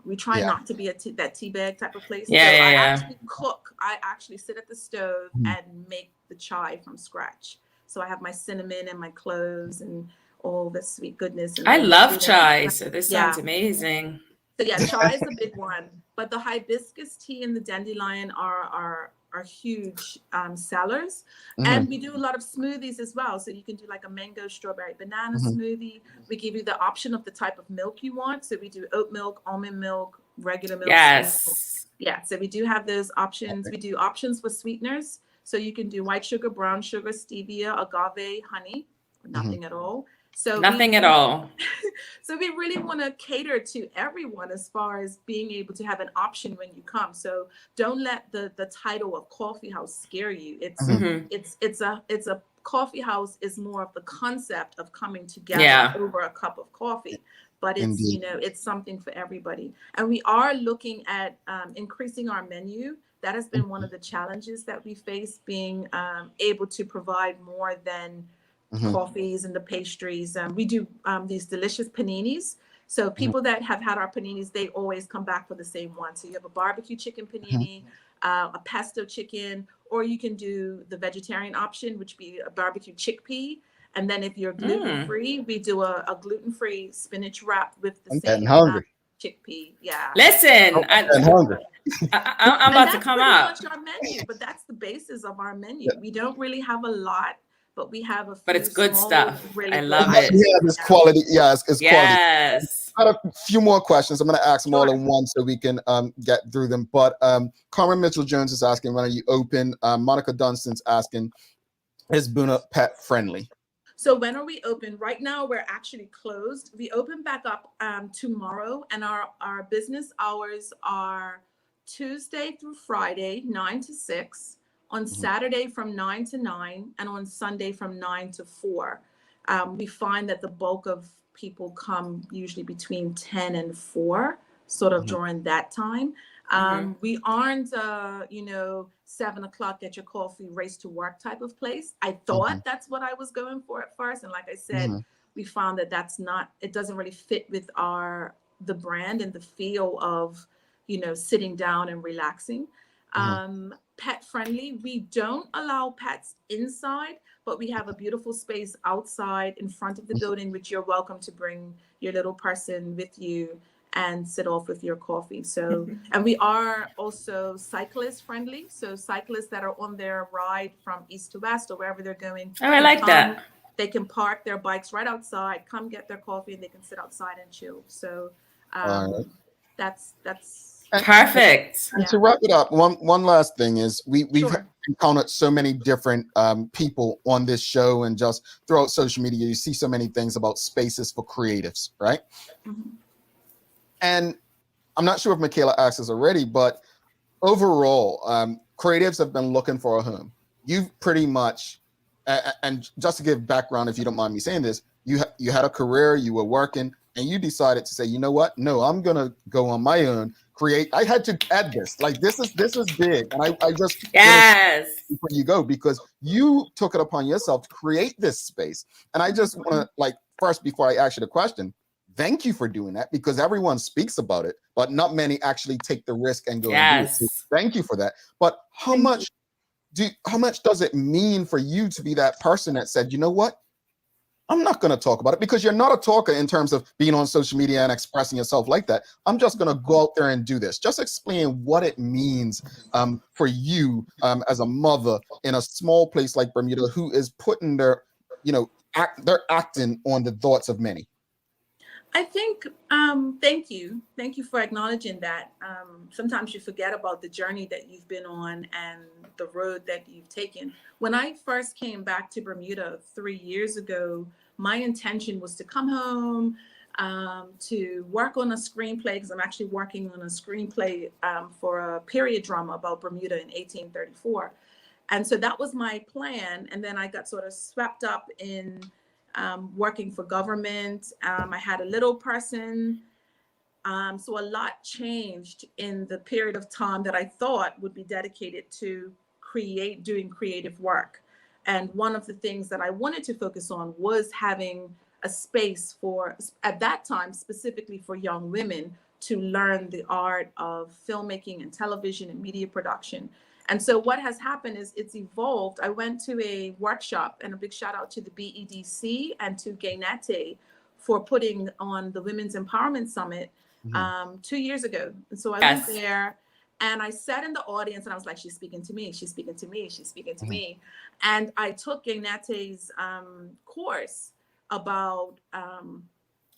We try not to be that tea bag type of place. I actually cook. I actually sit at the stove and make the chai from scratch. So I have my cinnamon and my cloves and all the sweet goodness. And I love chai, so this sounds amazing. So yeah, chai is a big one. But the hibiscus tea and the dandelion are huge sellers. And we do a lot of smoothies as well. So you can do like a mango strawberry banana smoothie. We give you the option of the type of milk you want. So we do oat milk, almond milk, regular milk. Yes. Yeah, so we do have those options. We do options for sweeteners. So you can do white sugar, brown sugar, stevia, agave, honey, nothing at all. So nothing at all. So we really want to cater to everyone as far as being able to have an option when you come. So don't let the title of coffee house scare you. It's a coffee house is more of the concept of coming together over a cup of coffee. But it's it's something for everybody. And we are looking at increasing our menu. That has been one of the challenges that we face, being able to provide more than coffees and the pastries. We do these delicious paninis. So people that have had our paninis, they always come back for the same one. So you have a barbecue chicken panini, a pesto chicken, or you can do the vegetarian option, which be a barbecue chickpea. And then if you're gluten-free, we do a gluten-free spinach wrap with the same chickpea. Yeah. Listen, And hungry. I'm about to come up. That's pretty much our menu, but that's the basis of our menu. We don't really have a lot, but we have a few. But it's good small, stuff. Really I good love ones. it. Yeah, it's quality. Yeah, it's quality. Yes. Got a few more questions. I'm going to ask them all in one so we can get through them. But Carmen Mitchell-Jones is asking, when are you open? Monica Dunstan's asking, is Buna pet friendly? So when are we open? Right now, we're actually closed. We open back up tomorrow, and our business hours are Tuesday through Friday, 9 to 6, on Saturday from 9 to 9, and on Sunday from 9 to 4. We find that the bulk of people come usually between 10 and 4, sort of during that time. We aren't, 7 o'clock, get your coffee, race to work type of place. I thought that's what I was going for at first. And like I said, we found that it doesn't really fit with the brand and the feel of, sitting down and relaxing. Pet friendly. We don't allow pets inside, but we have a beautiful space outside in front of the building, which you're welcome to bring your little person with you and sit off with your coffee. So, and we are also cyclist friendly. So cyclists that are on their ride from east to west or wherever they're going. Oh, I like that. They can park their bikes right outside, come get their coffee, and they can sit outside and chill. So that's perfect. And to wrap it up, one last thing is we've encountered so many different people on this show, and just throughout social media, you see so many things about spaces for creatives, right? And I'm not sure if Michaela asked this already, but overall, creatives have been looking for a home. You've pretty much, and just to give background, if you don't mind me saying this, you had a career, you were working, and you decided to say, you know what? No, I'm gonna go on my own. Create. I had to add this. Like this is big, and I just before you go, because you took it upon yourself to create this space. And I just want to first, before I ask you the question, thank you for doing that, because everyone speaks about it, but not many actually take the risk and go and do it. So thank you for that. But how much does it mean for you to be that person that said, you know what? I'm not going to talk about it, because you're not a talker in terms of being on social media and expressing yourself like that. I'm just going to go out there and do this. Just explain what it means for you as a mother in a small place like Bermuda, who is putting they're acting on the thoughts of many. I think, thank you for acknowledging that. Sometimes you forget about the journey that you've been on and the road that you've taken. When I first came back to Bermuda 3 years ago, my intention was to come home, to work on a screenplay, because I'm actually working on a screenplay for a period drama about Bermuda in 1834. And so that was my plan. And then I got sort of swept up in working for government. I had a little person. So a lot changed in the period of time that I thought would be dedicated to doing creative work. And one of the things that I wanted to focus on was having a space for, at that time, specifically for young women to learn the art of filmmaking and television and media production. And so what has happened is it's evolved. I went to a workshop, and a big shout out to the BEDC and to Gainete for putting on the Women's Empowerment Summit 2 years ago. And so I went there, and I sat in the audience, and I was like, she's speaking to me, she's speaking to me, she's speaking to me. And I took Gainete's course about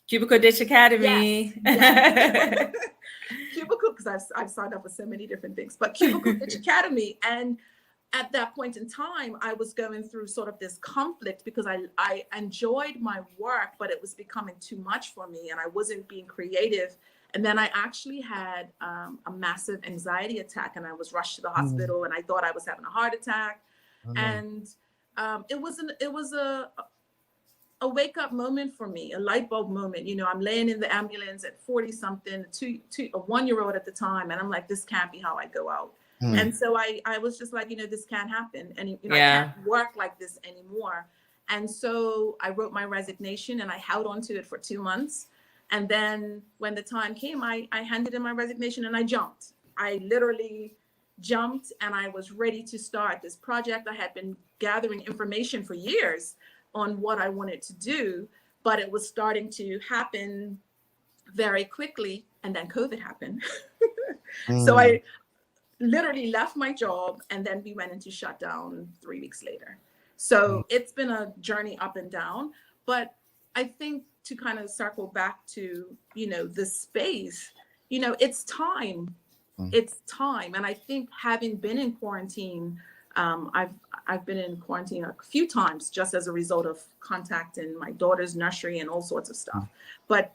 Cubicle Ditch Academy. Cubicle, because I've signed up with so many different things, but Cubicle Ditch Academy. And at that point in time, I was going through sort of this conflict, because I enjoyed my work, but it was becoming too much for me, and I wasn't being creative. And then I actually had a massive anxiety attack, and I was rushed to the hospital, and I thought I was having a heart attack. And it was a wake up moment for me, a light bulb moment. I'm laying in the ambulance at 40 something, a 1-year-old at the time. And I'm like, this can't be how I go out. And so I was just like, this can't happen. And, I can't work like this anymore. And so I wrote my resignation, and I held on to it for 2 months. And then when the time came, I handed in my resignation, and I jumped. I literally jumped, and I was ready to start this project. I had been gathering information for years on what I wanted to do, but it was starting to happen very quickly. and then COVID happened. So I literally left my job, and then we went into shutdown 3 weeks later. So it's been a journey up and down. But I think to kind of circle back to, the space, it's time. It's time. And I think having been in quarantine, I've been in quarantine a few times just as a result of contacting my daughter's nursery and all sorts of stuff. But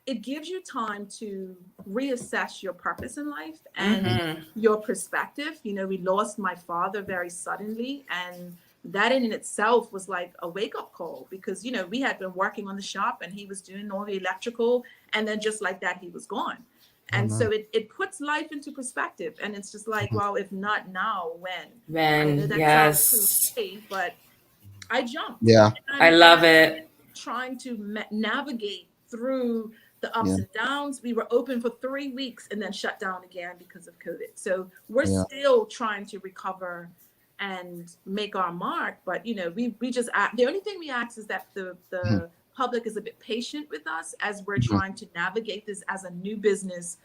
it gives you time to reassess your purpose in life and your perspective. We lost my father very suddenly, and that in itself was like a wake-up call, because we had been working on the shop and he was doing all the electrical, and then just like that he was gone. And so it puts life into perspective, and it's just like, well, if not now, when? I know that sounds cliche, but I jumped. Yeah, I love it. Trying to navigate through the ups and downs. We were open for 3 weeks and then shut down again because of COVID. So we're still trying to recover and make our mark. But we just the only thing we ask is that the public is a bit patient with us as we're trying to navigate this as a new business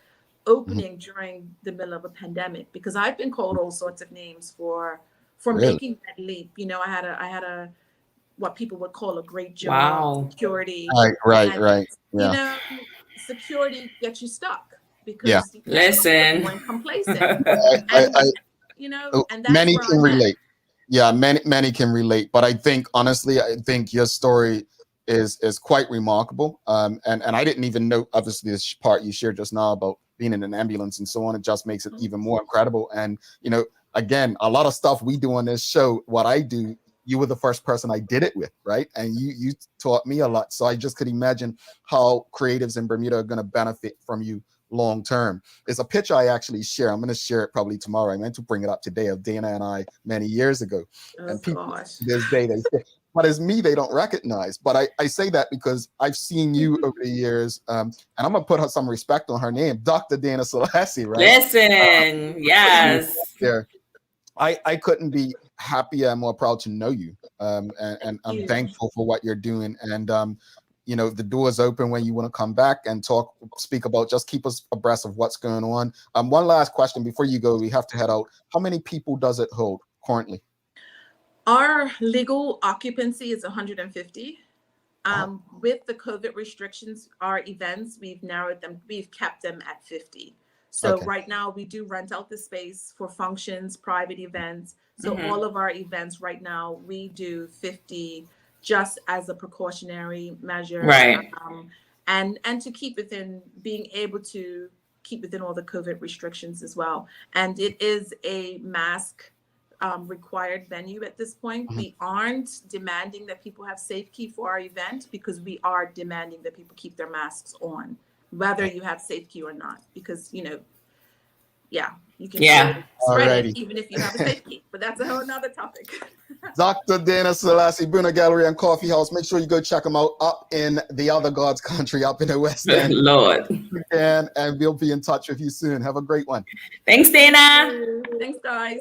opening during the middle of a pandemic, because I've been called all sorts of names for making that leap. I had a what people would call a great job, security. Right. Yeah. Security gets you stuck because you're complacent. And that's many where can I'm relate. Yeah, many can relate. But I think honestly, your story is quite remarkable. And I didn't even know, obviously, this part you shared just now about being in an ambulance and so on. It just makes it even more incredible. And again, a lot of stuff we do on this show, what I do, you were the first person I did it with, right? And you taught me a lot. So I just could imagine how creatives in Bermuda are going to benefit from you long term. There's a picture I actually share. I'm going to share it probably tomorrow. I meant to bring it up today of Dana and I many years ago. And people to this day, they say, but as me, they don't recognize. But I say that because I've seen you over the years, and I'm going to put some respect on her name, Dr. Dana Selassie, right? Listen, yes. Yeah. I couldn't be happier and more proud to know you. And I'm thankful for what you're doing. And, the door is open when you want to come back and speak about, just keep us abreast of what's going on. One last question before you go, we have to head out. How many people does it hold currently? Our legal occupancy is 150. With the COVID restrictions, our events, we've kept them at 50. So right now we do rent out the space for functions, private events. So all of our events right now, we do 50 just as a precautionary measure. Right. And to being able to keep within all the COVID restrictions as well. And it is a mask required venue at this point. We aren't demanding that people have safe key for our event, because we are demanding that people keep their masks on, whether you have safe key or not, because you can spread it even if you have a safe key, but that's a whole nother topic. Dr. Dana Selassie, Buna Gallery and Coffee House. Make sure you go check them out up in the other God's country, up in the West End. Lord. And we'll be in touch with you soon. Have a great one. Thanks, Dana. Thanks, guys.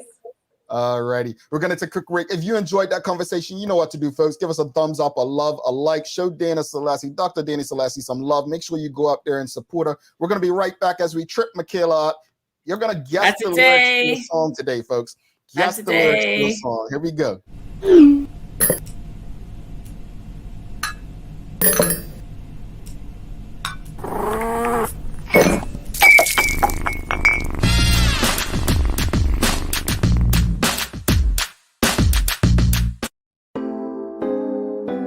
Alrighty, we're gonna take a quick break. If you enjoyed that conversation, you know what to do, folks. Give us a thumbs up, a love, a like. Show Dana Selassie, Dr. Dana Selassie, some love. Make sure you go up there and support her. We're gonna be right back as we trip Michaela up. You're gonna guess the lyrics to the song today, folks. Guess the lyrics to the song. Here we go.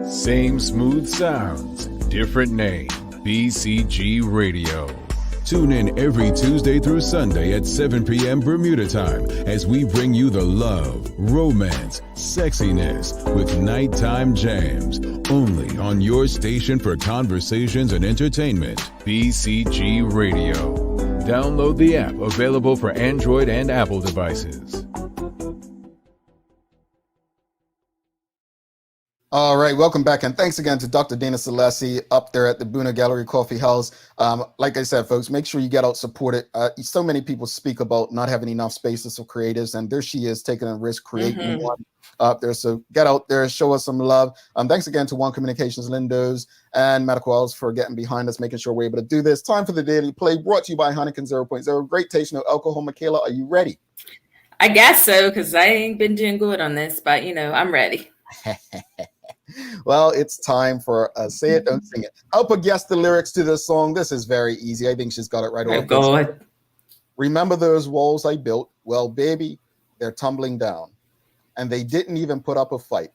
Same smooth sounds, different name. BCG Radio. Tune in every Tuesday through Sunday at 7 p.m. Bermuda time as we bring you the love, romance, sexiness with nighttime jams. Only on your station for conversations and entertainment. BCG Radio. Download the app, available for Android and Apple devices. All right, welcome back, and thanks again to Dr. Dana Selassie up there at the Buna Gallery Coffee House. Like I said, folks, make sure you get out, support it. So many people speak about not having enough spaces for creatives, and there she is taking a risk, creating one up there. So get out there, show us some love. Thanks again to One Communications, Lindos, and Medical Wells for getting behind us, making sure we're able to do this. Time for the Daily Play, brought to you by Heineken 0.0. Great taste, no alcohol. Michaela, are you ready? I guess so, because I ain't been doing good on this, but I'm ready. Well, it's time for Say It, Don't Sing It. Help her guess the lyrics to this song. This is very easy. I think she's got it right off. God. Remember those walls I built? Well, baby, they're tumbling down. And they didn't even put up a fight.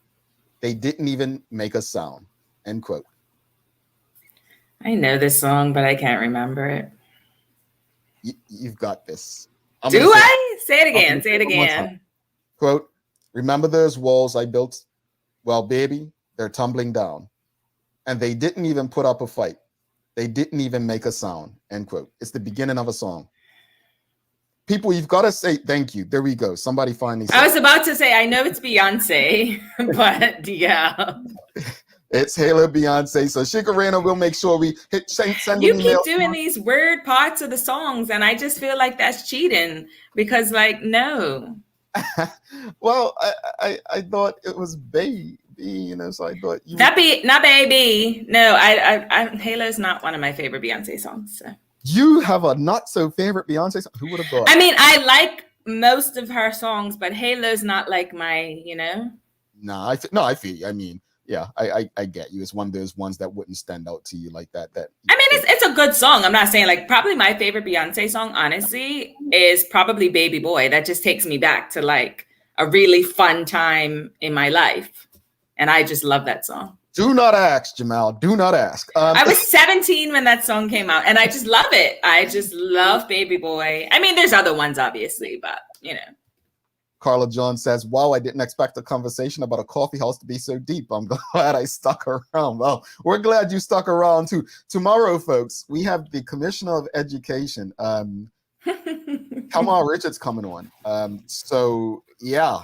They didn't even make a sound. End quote. I know this song, but I can't remember it. You've got this. Do I? Say it again. Say it again. Quote, remember those walls I built? Well, baby, they're tumbling down. And they didn't even put up a fight. They didn't even make a sound. End quote. It's the beginning of a song. People, you've got to say thank you. There we go. Somebody finally said I was about to say, I know it's Beyonce, but yeah. It's Halo Beyonce. So Shikarena, we'll make sure we send You an keep email. doing these weird parts of the songs, and I just feel like that's cheating because, no. Well, I thought it was baby, so I thought you not baby. No, I Halo's not one of my favorite Beyonce songs. So. You have a not so favorite Beyonce song? Who would have thought? I mean, I like most of her songs, but Halo's not like my, No, I feel you. I mean, yeah, I get you. It's one of those ones that wouldn't stand out to you like that. I mean, it's a good song. I'm not saying probably my favorite Beyonce song, honestly, is probably Baby Boy. That just takes me back to a really fun time in my life. And I just love that song. Do not ask, Jamal. Do not ask. I was 17 when that song came out, and I just love it. I just love Baby Boy. I mean, there's other ones, obviously, but, Carla John says, wow, I didn't expect a conversation about a coffee house to be so deep. I'm glad I stuck around. Well, we're glad you stuck around, too. Tomorrow, folks, we have the Commissioner of Education, Kamal Richards, coming on. So, yeah,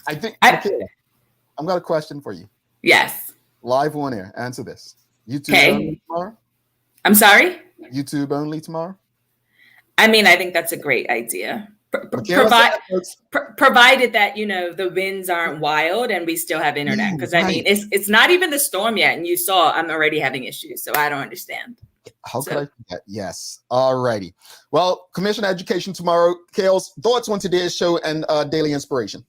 I think, I've got a question for you. Yes. Live on air. Answer this. YouTube only tomorrow? I'm sorry? YouTube only tomorrow? I mean, I think that's a great idea. Provided that, the winds aren't wild and we still have internet. Because, I mean, it's not even the storm yet. And you saw I'm already having issues. So I don't understand. How could I forget? Yes. All righty. Well, Commissioner Education tomorrow. Kales, thoughts on today's show and daily inspiration?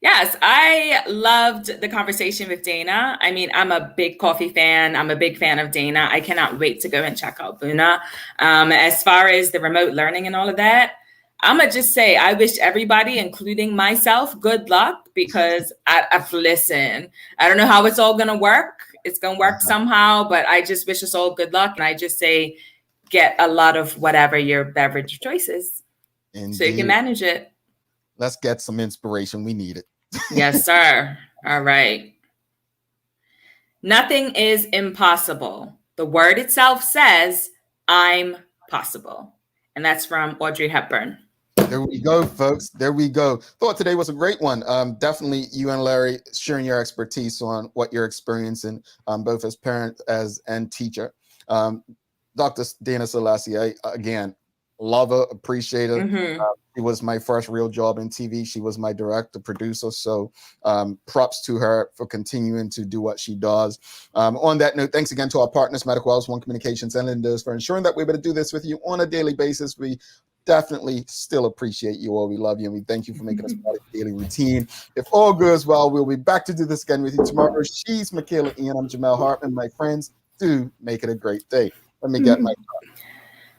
Yes, I loved the conversation with Dana. I mean, I'm a big coffee fan. I'm a big fan of Dana. I cannot wait to go and check out Buna. As far as the remote learning and all of that, I'm going to just say I wish everybody, including myself, good luck because listen, I don't know how it's all going to work. It's going to work somehow, but I just wish us all good luck. And I just say get a lot of whatever your beverage choice is. Indeed. So you can manage it. Let's get some inspiration. We need it. Yes, sir. All right. Nothing is impossible. The word itself says, I'm possible. And that's from Audrey Hepburn. There we go, folks. There we go. Thought today was a great one. Definitely you and Larry sharing your expertise on what you're experiencing, both as parent and teacher. Dr. Dana Selassie, again, love her, appreciate her. Mm-hmm. It was my first real job in TV. She was my director, producer. So props to her for continuing to do what she does. On that note, thanks again to our partners, Medical Wells, One Communications, and Lindos for ensuring that we're able to do this with you on a daily basis. We definitely still appreciate you all. We love you, and we thank you for making us part of the daily routine. If all goes well, we'll be back to do this again with you tomorrow. She's Michaela Ian. I'm Jamal Hartman. My friends, do make it a great day. Let me get my...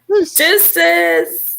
Deuces.